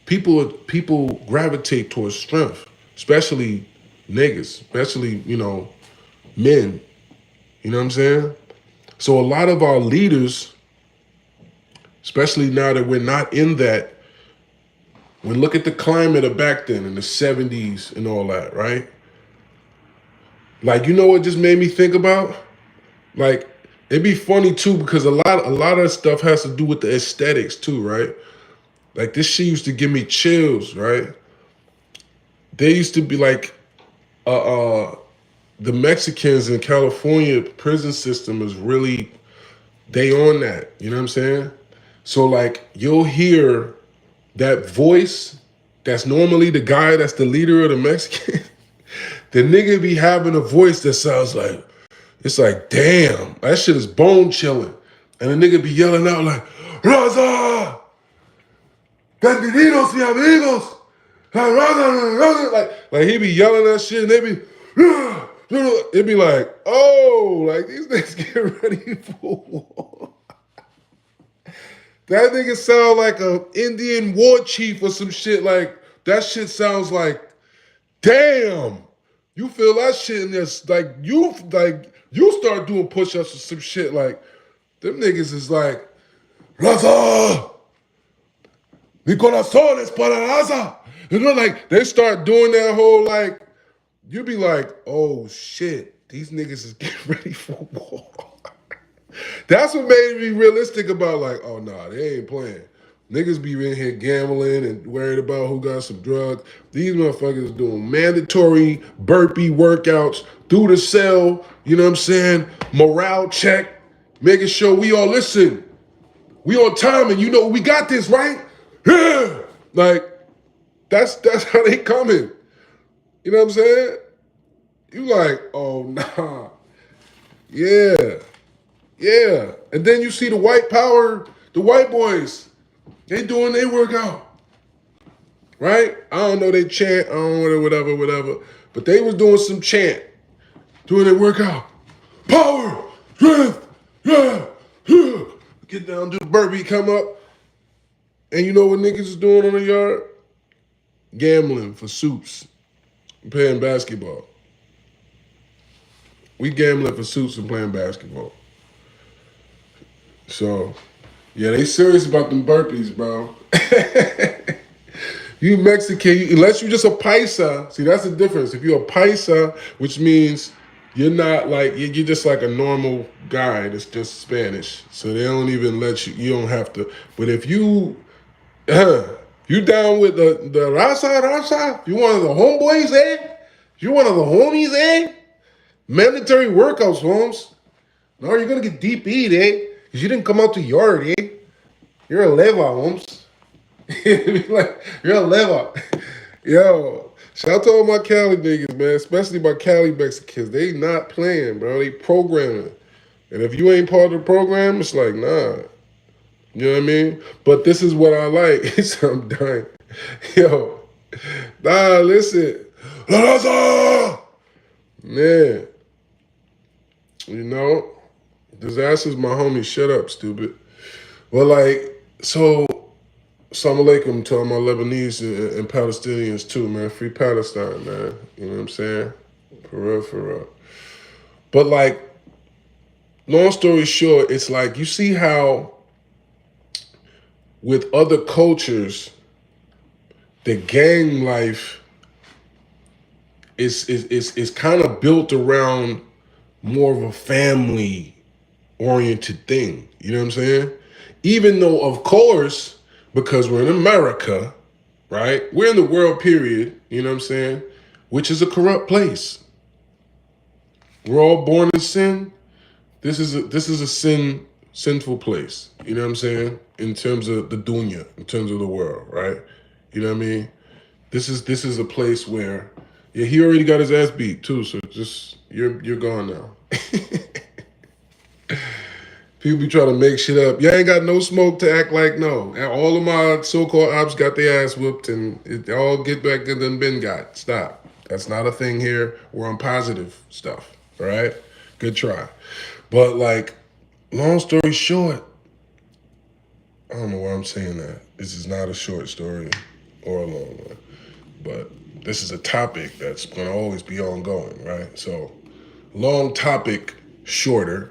people gravitate towards strength, especially niggas, especially, men. You know what I'm saying? So a lot of our leaders, especially now that we're not in that, when look at the climate of back then in the 70s and all that, right? Like, what just made me think about? Like, it'd be funny too, because a lot of stuff has to do with the aesthetics too, right? Like, this shit used to give me chills, right? They used to be like, the Mexicans in California prison system is really, they on that, you know what I'm saying? So like, you'll hear that voice that's normally the guy that's the leader of the Mexican. The nigga be having a voice that sounds like, it's like, damn, that shit is bone chilling. And the nigga be yelling out like, Raza, candiditos y amigos, like he be yelling that shit and they be, it'd be like, oh, like these niggas get ready for war. That nigga sound like a Indian war chief or some shit. Like, that shit sounds like, damn. You feel that shit in this, like you start doing push-ups or some shit, like, them niggas is like, Raza, mi corazón es para Raza. Like, they start doing that whole, like, you be like, oh shit, these niggas is getting ready for war. That's what made me realistic about, like, oh nah, they ain't playing. Niggas be in here gambling and worried about who got some drugs. These motherfuckers doing mandatory burpee workouts through the cell, you know what I'm saying? Morale check, making sure we all listen. We on time and we got this, right? Yeah. Like, that's how they coming. You know what I'm saying? You like, oh nah. Yeah. Yeah. And then you see the white power, the white boys, they doing their workout. Right? I don't know, they chant, I don't know, whatever. But they was doing some chant, doing their workout. Power, strength, yeah. Get down, do the burpee, come up. And you know what niggas is doing on the yard? Gambling for suits, playing basketball. We gambling for suits and playing basketball. So, yeah, they serious about them burpees, bro. You Mexican, unless you just a paisa. See, that's the difference. If you're a paisa, which means you're not like, you're just like a normal guy that's just Spanish. So they don't even let you don't have to. But if you down with the raza, you one of the homeboys, eh? You one of the homies, eh? Mandatory workouts, Holmes. No, you're going to get deep eat, eh? Because you didn't come out to yard, eh? You're a leva, Holmes. You're a leva. Yo, shout out to all my Cali niggas, man. Especially my Cali Mexicans. They not playing, bro. They programming. And if you ain't part of the program, it's like, nah. You know what I mean? But this is what I like. So I'm dying. Yo, Nah, listen. Man, you know, disaster's my homie. Shut up, stupid. Well, like, so, Assalamu alaikum to all my Lebanese and Palestinians too, man. Free Palestine, man. You know what I'm saying? For real, for real. But like, long story short, it's like you see how with other cultures, the gang life is kind of built around more of a family oriented thing. You know what I'm saying? Even though, of course, because we're in America, right? We're in the world period, you know what I'm saying? Which is a corrupt place. We're all born in sin. This is a sinful place. You know what I'm saying? In terms of the dunya, in terms of the world, right? You know what I mean? This is a place where, yeah, he already got his ass beat too. So just you're gone now. People be trying to make shit up. You ain't got no smoke to act like no. And all of my so-called ops got their ass whooped and it all get back to them been got. Stop. That's not a thing here. We're on positive stuff. All right? Good try. But like, long story short, I don't know why I'm saying that. This is not a short story or a long one. But this is a topic that's going to always be ongoing, right? So, long topic, shorter.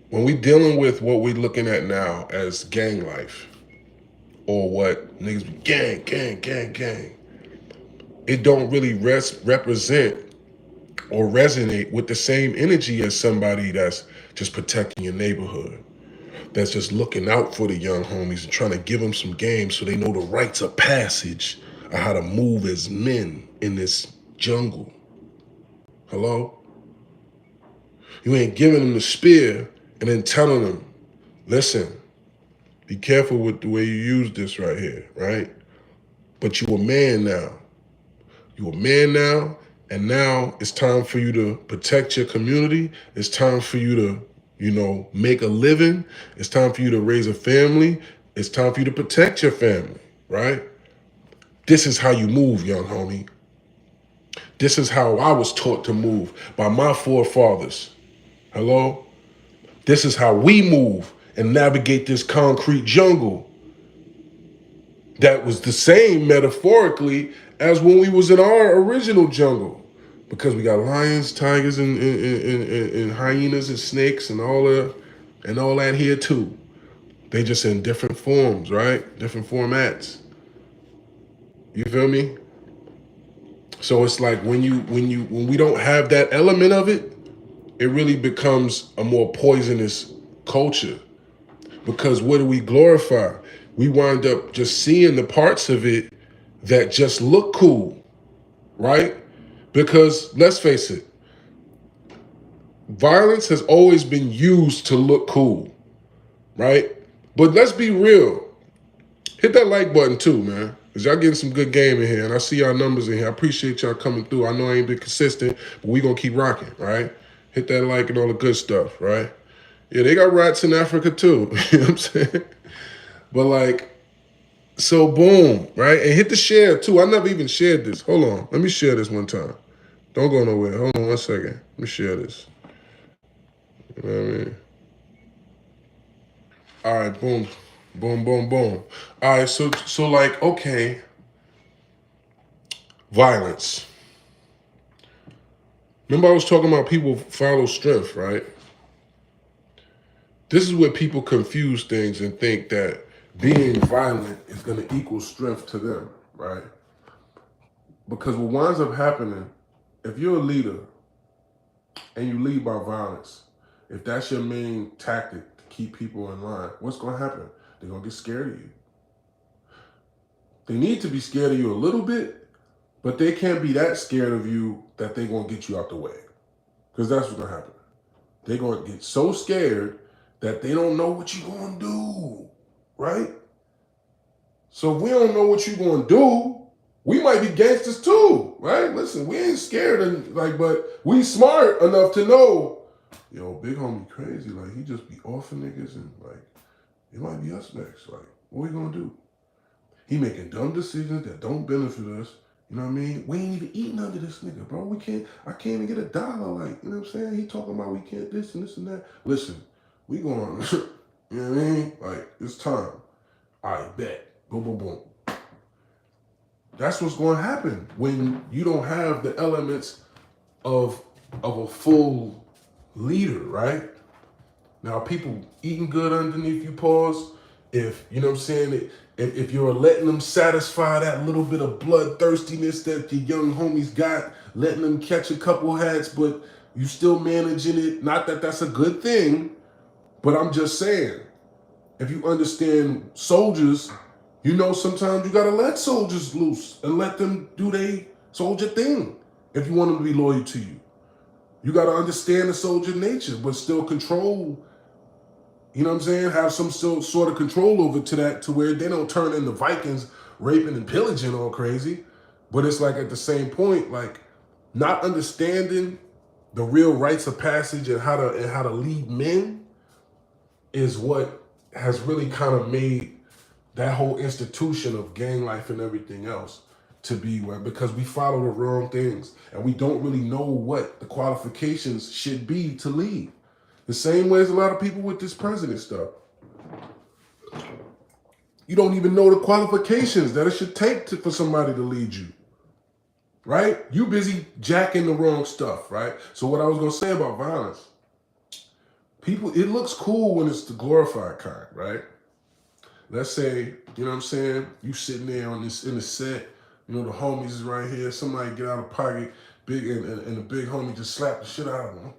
When we dealing with what we're looking at now as gang life, or what niggas be gang, it don't really represent or resonate with the same energy as somebody that's just protecting your neighborhood, that's just looking out for the young homies and trying to give them some game so they know the rites of passage of how to move as men in this jungle. Hello? You ain't giving them the spear and then telling them, listen, be careful with the way you use this right here, right? But you a man now. You a man now, and now it's time for you to protect your community. It's time for you to, make a living. It's time for you to raise a family. It's time for you to protect your family, right? This is how you move, young homie. This is how I was taught to move by my forefathers. Hello? This is how we move and navigate this concrete jungle that was the same metaphorically as when we was in our original jungle. Because we got lions, tigers, and hyenas and snakes and all that here too. They just in different forms, right? Different formats. You feel me? So it's like when we don't have that element of it, it really becomes a more poisonous culture. Because what do we glorify? We wind up just seeing the parts of it that just look cool, right? Because let's face it, violence has always been used to look cool, right? But let's be real. Hit that like button too, man. Because y'all getting some good game in here. And I see y'all numbers in here. I appreciate y'all coming through. I know I ain't been consistent, but we going to keep rocking, right? Hit that like and all the good stuff, right? Yeah, they got rats in Africa too. You know what I'm saying? But like, so boom, right? And hit the share too. I never even shared this. Hold on. Let me share this one time. Don't go nowhere. Hold on 1 second. Let me share this. You know what I mean? All right, boom. Boom, boom, boom. All right, so like, okay, violence. Remember I was talking about people follow strength, right? This is where people confuse things and think that being violent is going to equal strength to them, right? Because what winds up happening, if you're a leader and you lead by violence, if that's your main tactic to keep people in line, what's going to happen? They're going to get scared of you. They need to be scared of you a little bit, but they can't be that scared of you that they're going to get you out the way. Because that's what's going to happen. They're going to get so scared that they don't know what you're going to do, right? So if we don't know what you're going to do, we might be gangsters too, right? Listen, we ain't scared, but we smart enough to know, yo, big homie crazy. Like, he just be offing niggas and, like, it might be us next. Like, what we going to do? He making dumb decisions that don't benefit us. You know what I mean? We ain't even eating under this nigga, bro. I can't even get $1. Like, you know what I'm saying? He talking about we can't this and this and that. Listen, we going, you know what I mean? Like, it's time. I bet. Boom, boom, boom. That's what's going to happen when you don't have the elements of a full leader, right? Now, people eating good underneath you, pause. If, you know what I'm saying, if you're letting them satisfy that little bit of bloodthirstiness that your young homies got, letting them catch a couple hats, but you still managing it. Not that that's a good thing, but I'm just saying, if you understand soldiers, you know sometimes you got to let soldiers loose and let them do their soldier thing if you want them to be loyal to you. You got to understand the soldier nature, but still control. You know what I'm saying? Have some sort of control over to that, to where they don't turn into Vikings raping and pillaging all crazy. But it's like at the same point, like not understanding the real rites of passage and how to lead men is what has really kind of made that whole institution of gang life and everything else to be where, because we follow the wrong things and we don't really know what the qualifications should be to lead. The same way as a lot of people with this president stuff. You don't even know the qualifications that it should take for somebody to lead you, right? You busy jacking the wrong stuff, right? So what I was gonna say about violence, people, it looks cool when it's the glorified kind, right? Let's say, you know what I'm saying, you sitting there in the set, you know, the homies is right here, somebody get out of pocket, big and the big homie just slap the shit out of him.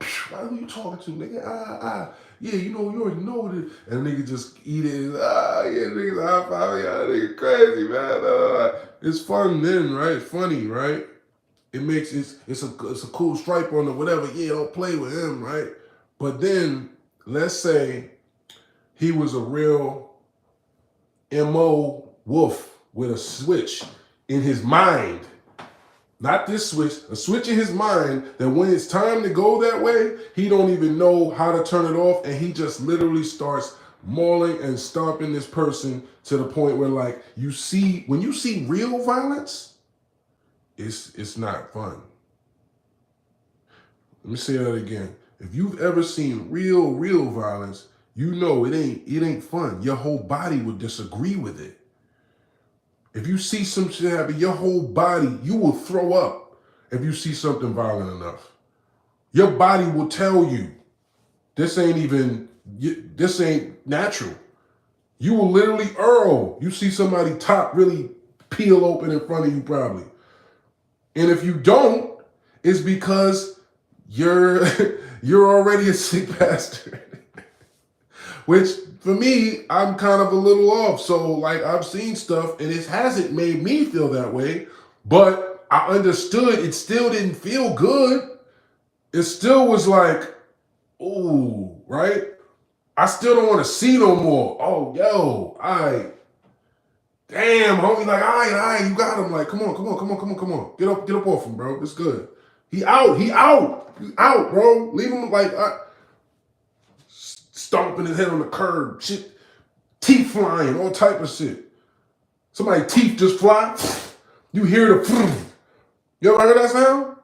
Who you talking to, nigga? Yeah, you already know it. And the nigga just eat it. Yeah, niggas high five. Yeah, nigga crazy, man. It's fun then, right? It's funny, right? It makes it's a cool stripe on the whatever. Yeah, don't play with him, right? But then let's say he was a real MO wolf with a switch in his mind. Not this switch, a switch in his mind that when it's time to go that way, he don't even know how to turn it off, and he just literally starts mauling and stomping this person to the point where, like, when you see real violence, it's not fun. Let me say that again. If you've ever seen real violence, you know it ain't fun. Your whole body would disagree with it. If you see some shit happen, your whole body, you will throw up if you see something violent enough. Your body will tell you, this ain't natural. You will literally you see somebody top really peel open in front of you probably. And if you don't, it's because you're already a sick bastard. Which, for me, I'm kind of a little off. So, like, I've seen stuff, and it hasn't made me feel that way, but I understood it still didn't feel good. It still was like, ooh, right? I still don't want to see no more. Oh, yo, damn, homie, like, all right, you got him. Like, come on. Get up off him, bro. It's good. He out, bro. Leave him, like, stomping his head on the curb, shit, teeth flying, all type of shit. Somebody's teeth just fly. You hear the, you ever heard that sound?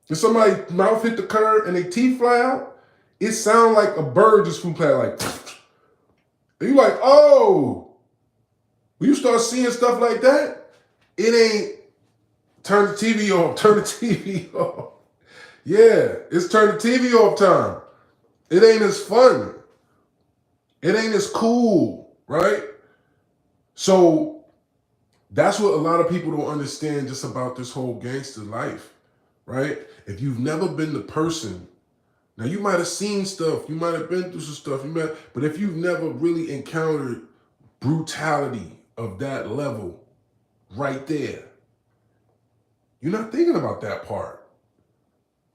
If somebody's mouth hit the curb and their teeth fly out, it sounds like a bird just flew past, like, and you like, oh. When you start seeing stuff like that, it ain't turn the TV off. Yeah, it's turn the TV off time. It ain't as fun. It ain't as cool, right? So that's what a lot of people don't understand just about this whole gangster life, right? If you've never been the person, now you might have seen stuff, you might have been through some stuff, but if you've never really encountered brutality of that level right there, you're not thinking about that part.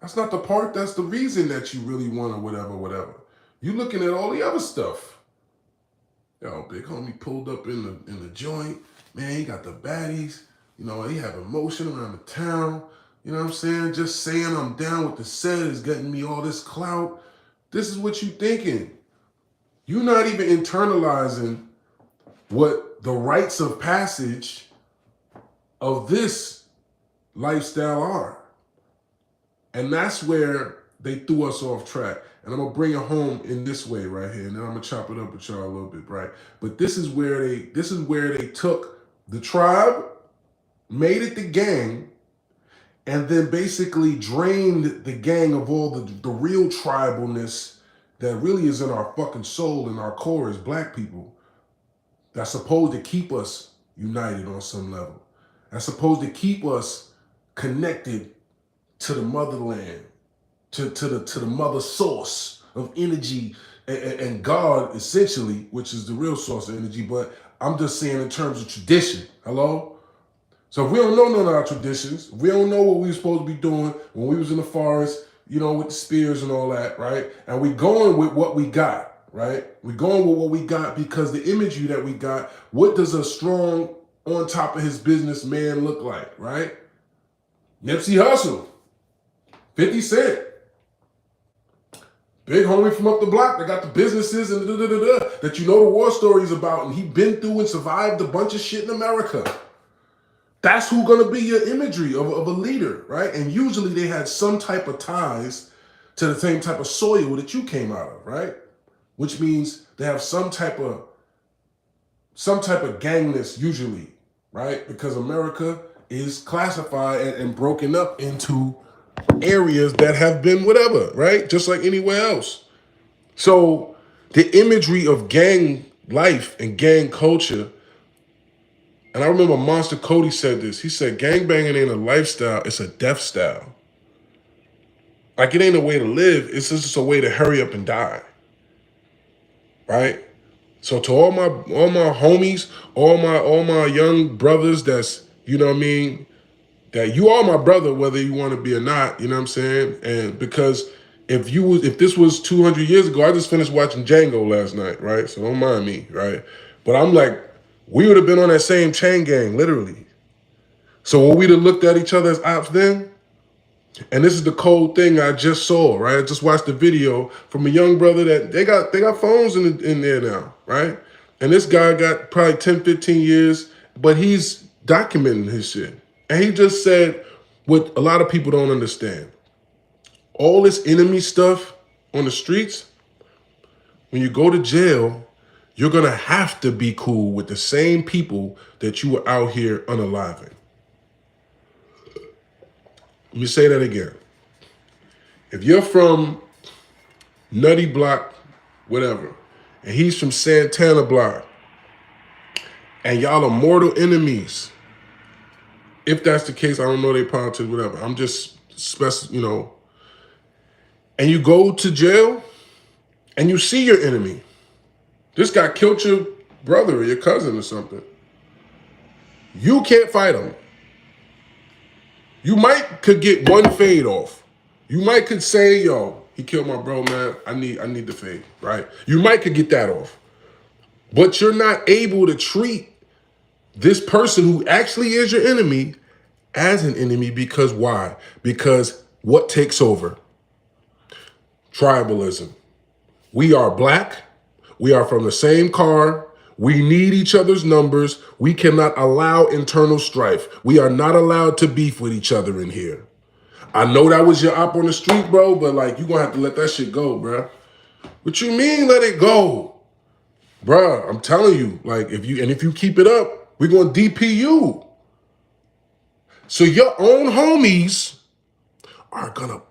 That's not the part, that's the reason that you really want to whatever. You're looking at all the other stuff. Yo, big homie pulled up in the joint. Man, he got the baddies. You know, he have emotion around the town. You know what I'm saying? Just saying I'm down with the set is getting me all this clout. This is what you thinking. You're not even internalizing what the rites of passage of this lifestyle are. And that's where they threw us off track. And I'm gonna bring it home in this way right here, and then I'm gonna chop it up with y'all a little bit, right? But this is where they took the tribe, made it the gang, and then basically drained the gang of all the real tribalness that really is in our fucking soul and our core as black people. That's supposed to keep us united on some level. That's supposed to keep us connected to the motherland, to the mother source of energy and God, essentially, which is the real source of energy. But I'm just saying in terms of tradition. Hello? So if we don't know none of our traditions, if we don't know what we were supposed to be doing when we was in the forest, you know, with the spears and all that, right? And we going with what we got, right? We going with what we got because the imagery that we got, what does a strong, on top of his business man look like, right? Nipsey Hussle, 50 Cent, big homie from up the block that got the businesses and that you know the war stories about, and he been through and survived a bunch of shit in America. That's who gonna be your imagery of a leader, right? And usually they had some type of ties to the same type of soil that you came out of, right? Which means they have some type of gangness usually, right? Because America is classified and broken up into areas that have been whatever, right? Just like anywhere else. So the imagery of gang life and gang culture. And I remember Monster Cody said this. He said, gangbanging ain't a lifestyle, it's a death style. Like, it ain't a way to live, it's just a way to hurry up and die. Right? So to all my homies, all my young brothers that's, you know what I mean, that you are my brother, whether you want to be or not, you know what I'm saying? And because if this was 200 years ago, I just finished watching Django last night, right? So don't mind me, right? But I'm like, we would have been on that same chain gang, literally. So when we'd have looked at each other as ops then, and this is the cold thing I just saw, right? I just watched the video from a young brother that they got phones in there now, right? And this guy got probably 10, 15 years, but he's documenting his shit. And he just said what a lot of people don't understand. All this enemy stuff on the streets, when you go to jail, you're gonna have to be cool with the same people that you were out here unaliving. Let me say that again. If you're from Nutty Block, whatever, and he's from Santana Block, and y'all are mortal enemies, if that's the case, I don't know their politics, whatever. I'm just and you go to jail and you see your enemy. This guy killed your brother or your cousin or something. You can't fight him. You could get one fade off. You could say, yo, he killed my bro, man. I need the fade, right? You could get that off. But you're not able to treat this person who actually is your enemy as an enemy because why? Because what takes over? Tribalism. We are black. We are from the same car. We need each other's numbers. We cannot allow internal strife. We are not allowed to beef with each other in here. I know that was your op on the street, bro, but like, you gonna have to let that shit go, bro. What you mean let it go? Bruh, I'm telling you, like, if you keep it up, we're gonna DP you. So your own homies are gonna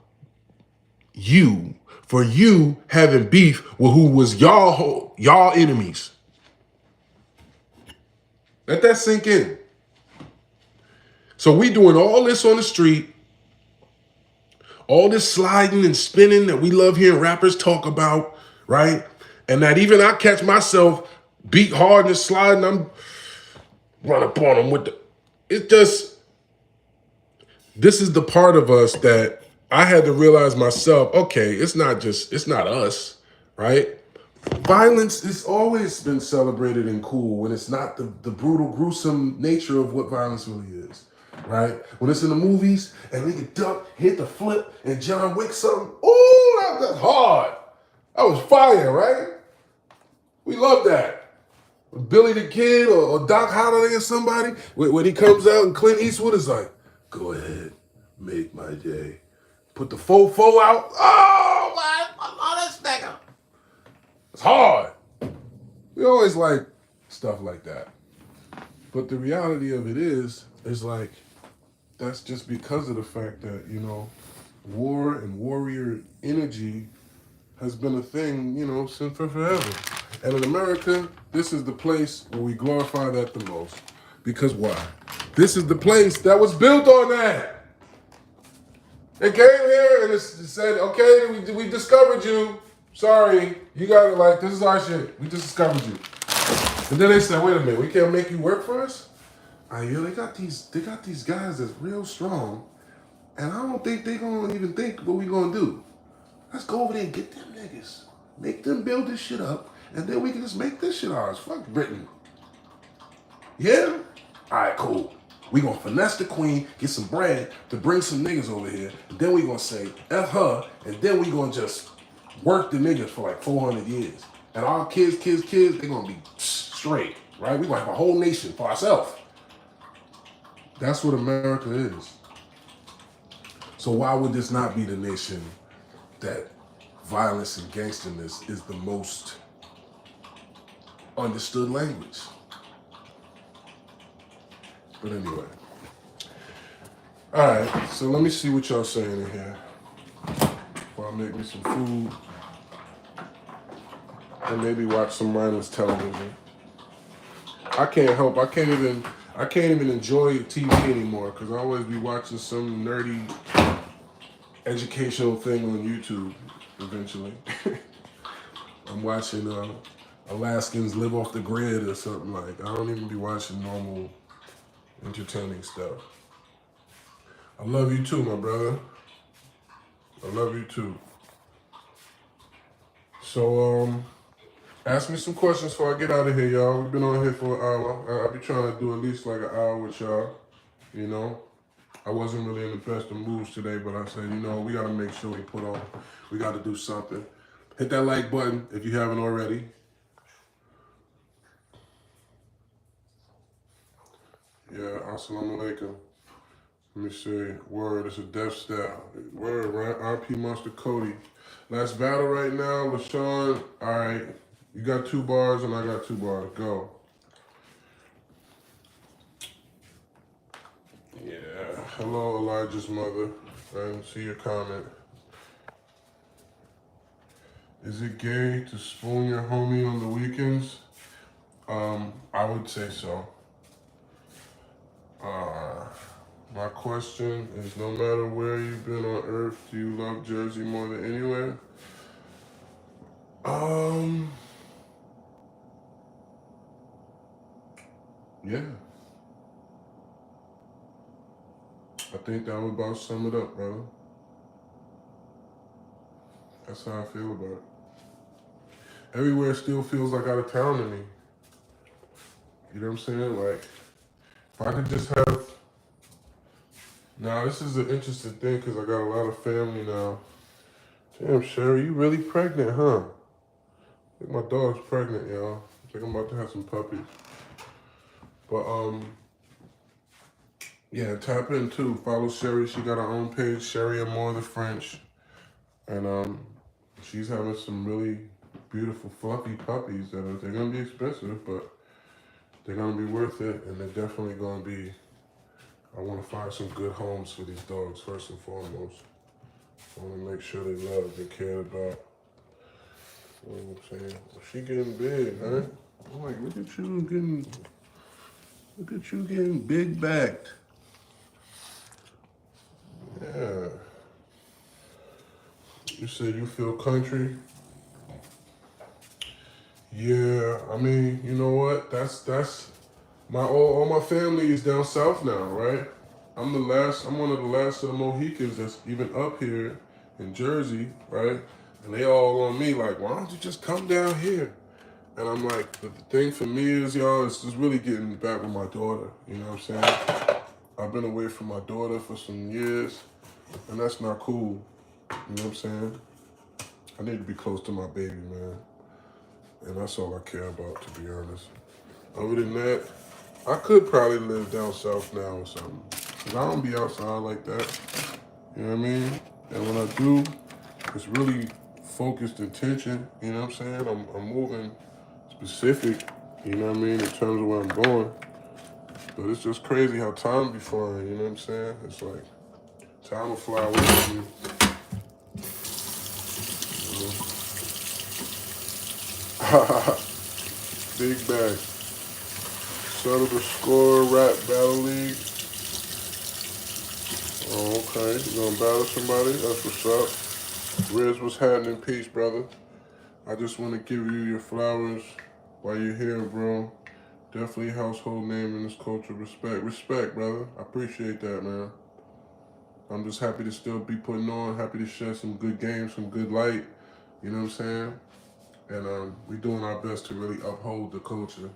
for you having beef with who was y'all enemies. Let that sink in. So we doing all this on the street, all this sliding and spinning that we love hearing rappers talk about, right? And that even I catch myself beat hard and sliding, I'm run up on them with this is the part of us that I had to realize myself, okay, it's not us, right? Violence has always been celebrated and cool when it's not the brutal, gruesome nature of what violence really is, right? When it's in the movies and we can duck, hit the flip, and John Wick something, ooh, that's hard. That was fire, right? We love that. Billy the Kid or Doc Holliday or somebody, when he comes out and Clint Eastwood is like, go ahead, make my day. Put the fofo out. Oh, my, I love this nigga. It's hard. We always like stuff like that. But the reality of it is like, that's just because of the fact that, you know, war and warrior energy has been a thing, you know, since for forever. And in America, this is the place where we glorify that the most. Because why? This is the place that was built on that. They came here and it said, okay, we discovered you. Sorry, you got it, like, this is our shit. We just discovered you. And then they said, wait a minute, we can't make you work for us? They got these guys that's real strong, and I don't think they gonna even think what we gonna do. Let's go over there and get them niggas. Make them build this shit up, and then we can just make this shit ours. Fuck Britain. Yeah? Alright, cool. We gonna finesse the queen, get some bread to bring some niggas over here, and then we gonna say F her, and then we gonna just work the niggas for like 400 years. And our kids, they gonna be straight, right? We gonna have a whole nation for ourselves. That's what America is. So why would this not be the nation that violence and gangsterness is the most understood language? But anyway. All right, so let me see what y'all saying in here. While I make me some food and maybe watch some mindless television. I can't even enjoy TV anymore because I always be watching some nerdy educational thing on YouTube eventually. I'm watching Alaskans live off the grid or something like. I don't even be watching normal entertaining stuff. I love you too, my brother. I love you too. So, ask me some questions before I get out of here, y'all. We've been on here for an hour. I'll be trying to do at least like an hour with y'all, you know. I wasn't really in the best of moods today, but I said, you know, we got to make sure we got to do something. Hit that like button if you haven't already. Yeah, assalamu alaikum. Let me see. Word, it's a death style. Word, right? RP Monster Cody. Last battle right now, LaShawn. All right. You got 2 bars and I got 2 bars. Go. Yeah. Hello, Elijah's mother. I didn't see your comment. Is it gay to spoon your homie on the weekends? I would say so. My question is, no matter where you've been on earth, do you love Jersey more than anywhere? Yeah. I think that would about sum it up, brother. That's how I feel about it. Everywhere still feels like out of town to me. You know what I'm saying? Like, if I could just have... Now, this is an interesting thing because I got a lot of family now. Damn, Sherry, you really pregnant, huh? I think my dog's pregnant, y'all. I think I'm about to have some puppies. But, yeah, tap in too. Follow Sherry. She got her own page, Sherry Amore the French. And she's having some really beautiful, fluffy puppies they're going to be expensive, but they're going to be worth it. And they're definitely going to be... I want to find some good homes for these dogs, first and foremost. I want to make sure they loved and cared about. You know what I'm saying? Well, she getting big, huh? I'm like, look at you getting big backed. Yeah. You said you feel country? Yeah, I mean, you know what? That's all my family is down south now, right? I'm one of the last of the Mohicans that's even up here in Jersey, right? And they all on me like, why don't you just come down here? And I'm like, the thing for me is, y'all, it's just really getting back with my daughter. You know what I'm saying? I've been away from my daughter for some years, and that's not cool. You know what I'm saying? I need to be close to my baby, man. And that's all I care about, to be honest. Other than that, I could probably live down south now or something. Cause I don't be outside like that. You know what I mean? And when I do, it's really focused attention. You know what I'm saying? I'm moving specific. You know what I mean? In terms of where I'm going. But it's just crazy how time be flying. You know what I'm saying? It's like time will fly away from you. Big bag. Settle the score, rap battle league. Oh, okay. You gonna battle somebody? That's what's up. Riz, what's happening? Peace, brother. I just want to give you your flowers while you're here, bro. Definitely a household name in this culture. Respect, brother. I appreciate that, man. I'm just happy to still be putting on, happy to share some good games, some good light. You know what I'm saying? And we're doing our best to really uphold the culture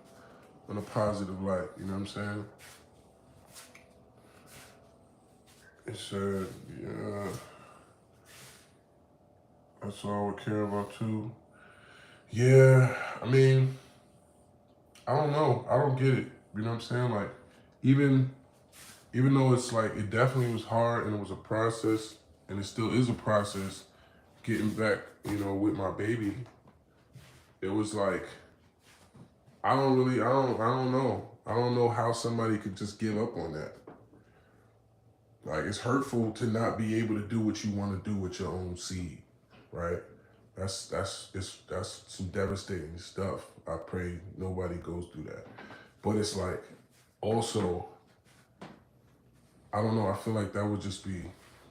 in a positive light. You know what I'm saying? It said, yeah, that's all we care about too. Yeah, I mean, I don't know. I don't get it. You know what I'm saying? Like, even though it's like, it definitely was hard and it was a process, and it still is a process, getting back, you know, with my baby, it was like, I don't know. I don't know how somebody could just give up on that. Like, it's hurtful to not be able to do what you want to do with your own seed, right? That's some devastating stuff. I pray nobody goes through that. But it's like, also, I don't know, I feel like that would just be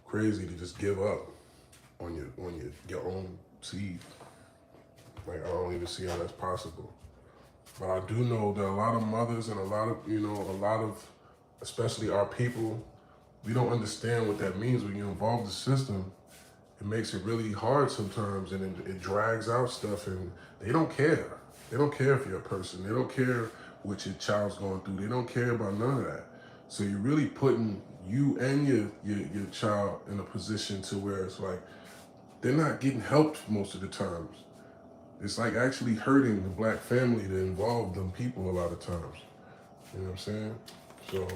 crazy to just give up on your own seed. Like, I don't even see how that's possible. But I do know that a lot of mothers and a lot of, especially our people, we don't understand what that means when you involve the system. It makes it really hard sometimes, and it drags out stuff, and they don't care. They don't care if you're a person. They don't care what your child's going through. They don't care about none of that. So you're really putting you and your child in a position to where it's like, they're not getting helped most of the times. It's like actually hurting the black family to involve them people a lot of times. You know what I'm saying? So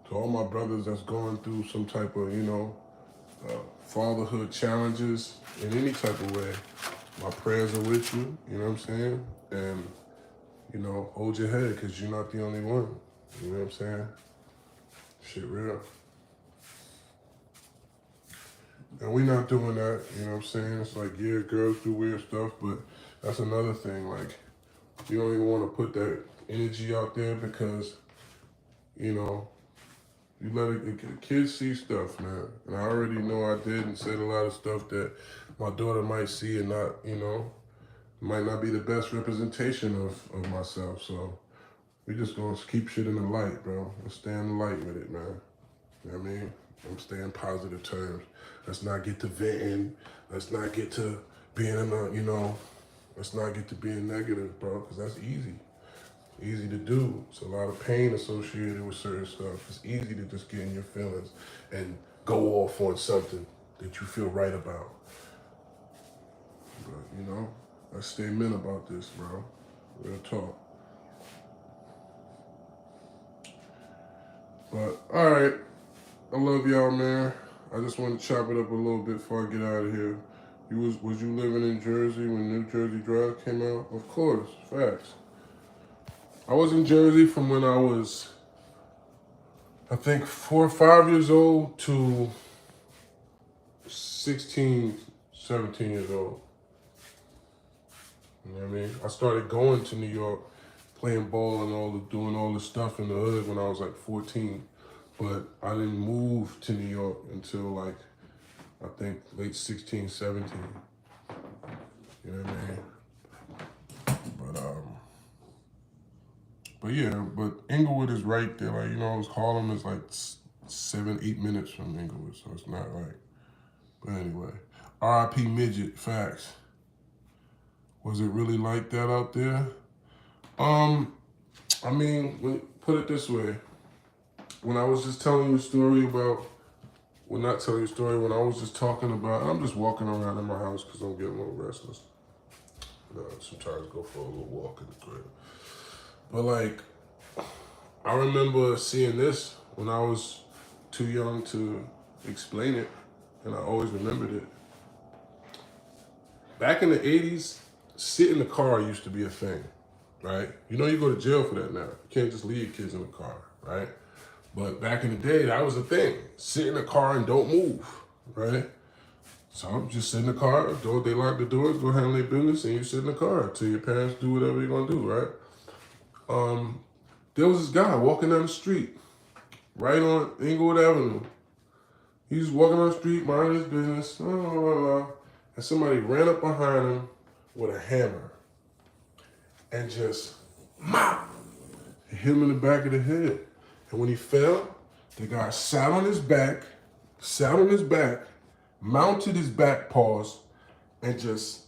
to all my brothers that's going through some type of, fatherhood challenges in any type of way, my prayers are with you, you know what I'm saying? And, hold your head, because you're not the only one. You know what I'm saying? Shit real. And we not doing that, you know what I'm saying? It's like, yeah, girls do weird stuff, but that's another thing. Like, you don't even want to put that energy out there because, you let kids see stuff, man. And I already know I did and said a lot of stuff that my daughter might see and not, might not be the best representation of myself. So we just gonna keep shit in the light, bro. Let's stay in the light with it, man. You know what I mean? I'm staying positive terms. Let's not get to venting. Let's not get to being let's not get to being negative, bro, because that's easy. Easy to do. It's a lot of pain associated with certain stuff. It's easy to just get in your feelings and go off on something that you feel right about. But, let's stay men about this, bro. Real talk. But, all right. I love y'all, man. I just want to chop it up a little bit before I get out of here. Was you living in Jersey when New Jersey Drive came out? Of course, facts. I was in Jersey from when I was, I think, 4 or 5 years old to 16, 17 years old. You know what I mean? I started going to New York, playing ball and doing all this stuff in the hood when I was like 14. But I didn't move to New York until like, I think late 16, 17. You know what I mean? But yeah, but Inglewood is right there. Like, Harlem is like 7, 8 minutes from Inglewood, so it's not like. But anyway, R.I.P. Midget, facts. Was it really like that out there? I mean, put it this way. When I was just telling you a story about, when I was just talking about, I'm just walking around in my house because I'm getting a little restless. Sometimes go for a little walk in the crib. But like, I remember seeing this when I was too young to explain it, and I always remembered it. Back in the 80s, sit in the car used to be a thing, right? You know, you go to jail for that now. You can't just leave kids in the car, right? But back in the day, that was a thing. Sit in the car and don't move, right? So just sit in the car, they lock the doors, go handle their business, and you sit in the car till your parents do whatever you're gonna do, right? There was this guy walking down the street, right on Inglewood Avenue. He was walking down the street, minding his business, blah, blah, blah, blah, and somebody ran up behind him with a hammer and just hit him in the back of the head. And when he fell, the guy sat on his back, mounted his back paws, and just,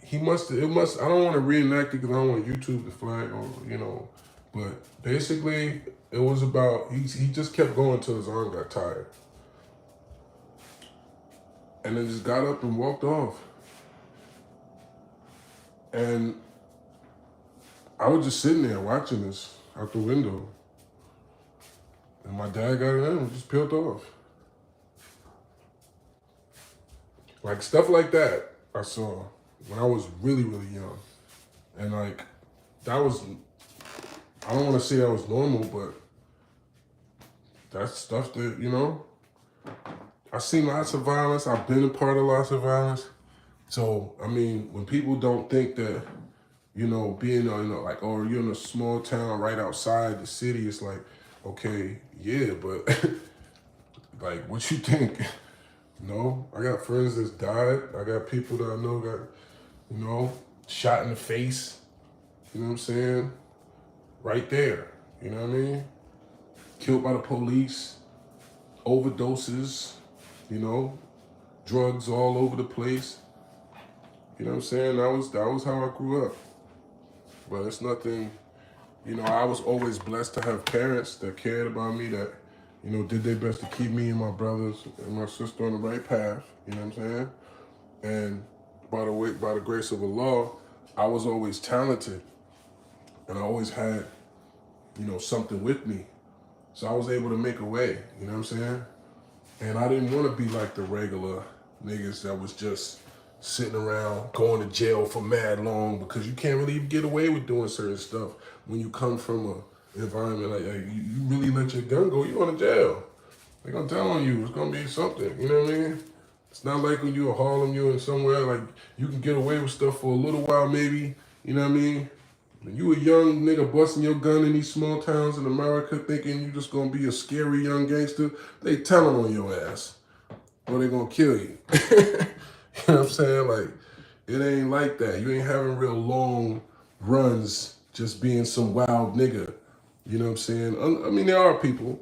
I don't want to reenact it because I don't want YouTube to flag or, but basically it was about, he just kept going until his arm got tired. And then just got up and walked off. And I was just sitting there watching this out the window. And my dad got in and just peeled off. Like stuff like that I saw when I was really, really young. And like, that was, I don't want to say that was normal, but that's stuff that, I've seen lots of violence. I've been a part of lots of violence. So, I mean, when people don't think that, being, like, oh, you're in a small town right outside the city, it's like, okay, yeah, but like, what you think? I got friends that's died. I got people that I know got, shot in the face. You know what I'm saying? Right there. You know what I mean? Killed by the police, overdoses, drugs all over the place. You know what I'm saying? That was how I grew up. But it's nothing, I was always blessed to have parents that cared about me, that, did their best to keep me and my brothers and my sister on the right path. You know what I'm saying? And by the grace of Allah, I was always talented. And I always had, something with me. So I was able to make a way, you know what I'm saying? And I didn't want to be like the regular niggas that was just sitting around going to jail for mad long, because you can't really even get away with doing certain stuff when you come from an environment like you really let your gun go, you going to jail. They're going to tell on you, it's going to be something, you know what I mean? It's not like when you're in Harlem, you're in somewhere, like you can get away with stuff for a little while maybe, you know what I mean? When you a young nigga busting your gun in these small towns in America thinking you just gonna be a scary young gangster, they telling on your ass. Or they gonna kill you. You know what I'm saying? Like, it ain't like that. You ain't having real long runs just being some wild nigga. You know what I'm saying? I mean, there are people,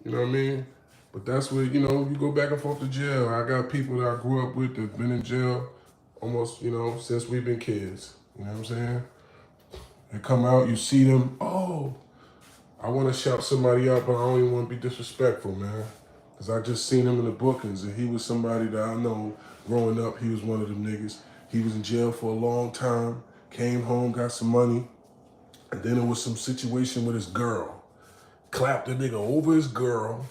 you know what I mean? But that's where, you go back and forth to jail. I got people that I grew up with that've been in jail almost, since we've been kids. You know what I'm saying? They come out, you see them, oh, I want to shout somebody out, but I don't even want to be disrespectful, man. Because I just seen him in the bookings, and he was somebody that I know growing up, he was one of them niggas. He was in jail for a long time, came home, got some money, and then there was some situation with his girl. Clapped the nigga over his girl.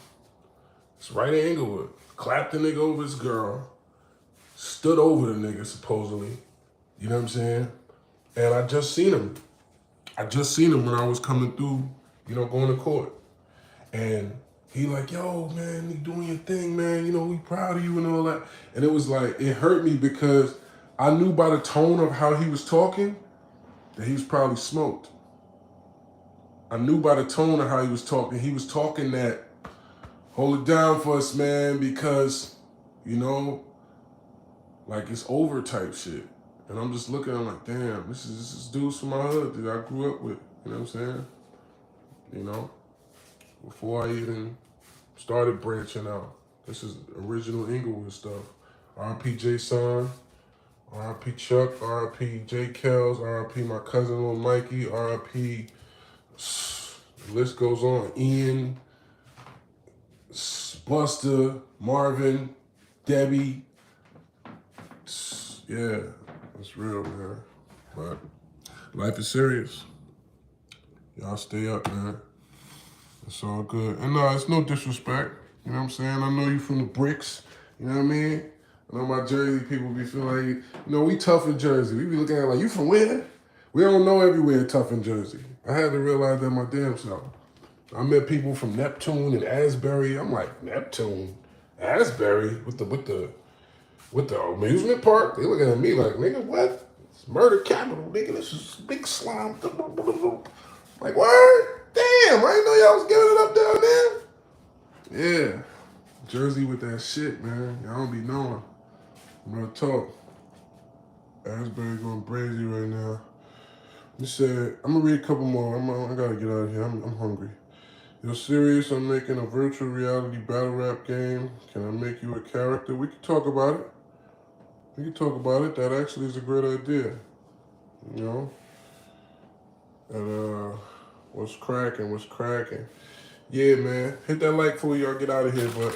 It's right in Inglewood. Clapped the nigga over his girl. Stood over the nigga, supposedly. You know what I'm saying? And I just seen him when I was coming through, going to court. And he like, yo, man, you doing your thing, man. We proud of you and all that. And it was like, it hurt me because I knew by the tone of how he was talking that he was probably smoked. I knew by the tone of how he was talking. He was talking that, hold it down for us, man, because, like it's over type shit. And I'm just looking, I'm like, damn, this dude's from my hood that I grew up with. You know what I'm saying? Before I even started branching out. This is original Inglewood stuff. R.I.P. Jason, R.I.P. Chuck, R.I.P. J. Kells, R.I.P. my cousin Lil Mikey, R.I.P. The list goes on. Ian, Buster, Marvin, Debbie. Yeah. It's real, man. But life is serious. Y'all stay up, man. It's all good. And it's no disrespect. You know what I'm saying? I know you from the bricks. You know what I mean? I know my Jersey people be feeling like, we tough in Jersey. We be looking at it like, you from where? We don't know everywhere tough in Jersey. I had to realize that my damn self. I met people from Neptune and Asbury. I'm like, Neptune? Asbury? With the amusement park? They looking at me like, nigga, what? It's murder capital, nigga. This is big slime. Like, what? Damn, I didn't know y'all was giving it up down there. Yeah. Jersey with that shit, man. Y'all don't be knowing. Real talk. Asbury going crazy right now. You said, I'm gonna read a couple more. I gotta get out of here. I'm hungry. You're serious? I'm making a virtual reality battle rap game. Can I make you a character? We can talk about it. That actually is a great idea. You know? And what's cracking? Yeah, man. Hit that like before y'all get out of here. But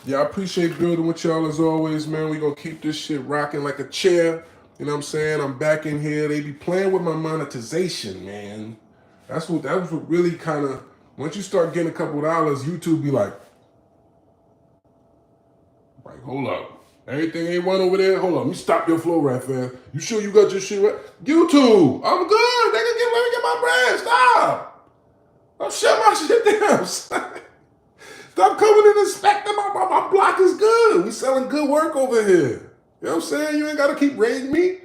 yeah, I appreciate building with y'all as always, man. We gonna keep this shit rocking like a chair. You know what I'm saying? I'm back in here. They be playing with my monetization, man. That was what really kind of, once you start getting a couple of dollars, YouTube be like, hold up. Everything ain't one over there. Hold on, let me stop your flow right fast. You sure you got your shit right? YouTube, I'm good. Let me get my brand. Stop. Don't shut my shit down. Stop coming and inspecting my block is good. We selling good work over here. You know what I'm saying? You ain't got to keep rating me.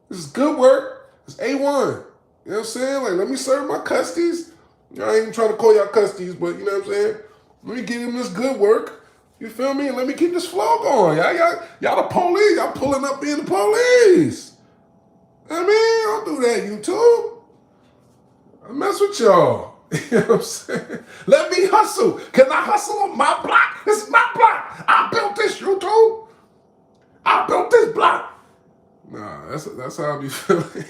This is good work. It's A1. You know what I'm saying? Like, let me serve my custies. I ain't even trying to call y'all custies, but you know what I'm saying? Let me give him this good work. You feel me? And let me keep this flow going. Y'all the police. Y'all pulling up being the police. I mean, don't do that, YouTube. I mess with y'all. You know what I'm saying? Let me hustle. Can I hustle on my block? This is my block. I built this, YouTube. I built this block. Nah, that's how I be feeling.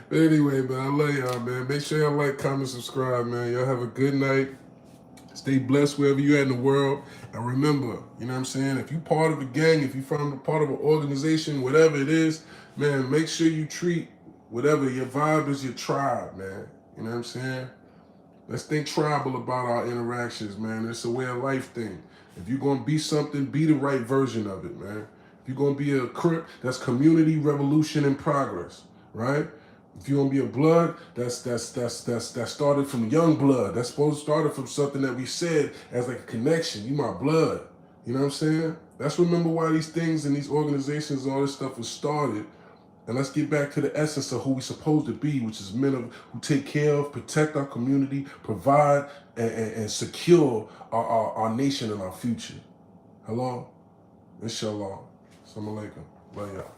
But anyway, man, I love y'all, man. Make sure y'all like, comment, subscribe, man. Y'all have a good night. Stay blessed wherever you're at in the world. And remember, you know what I'm saying? If you're part of a gang, if you're part of an organization, whatever it is, man, make sure you treat whatever your vibe is your tribe, man. You know what I'm saying? Let's think tribal about our interactions, man. It's a way of life thing. If you're going to be something, be the right version of it, man. If you're going to be a Crip, that's community revolution in progress, right? If you're gonna be a blood, that started from young blood. That's supposed to started from something that we said as like a connection. You my blood. You know what I'm saying? Let's remember why these things and these organizations and all this stuff was started. And let's get back to the essence of who we're supposed to be, which is men who take care of, protect our community, provide, and secure our nation and our future. Hello? Inshallah. Assalamu alaikum. Love y'all.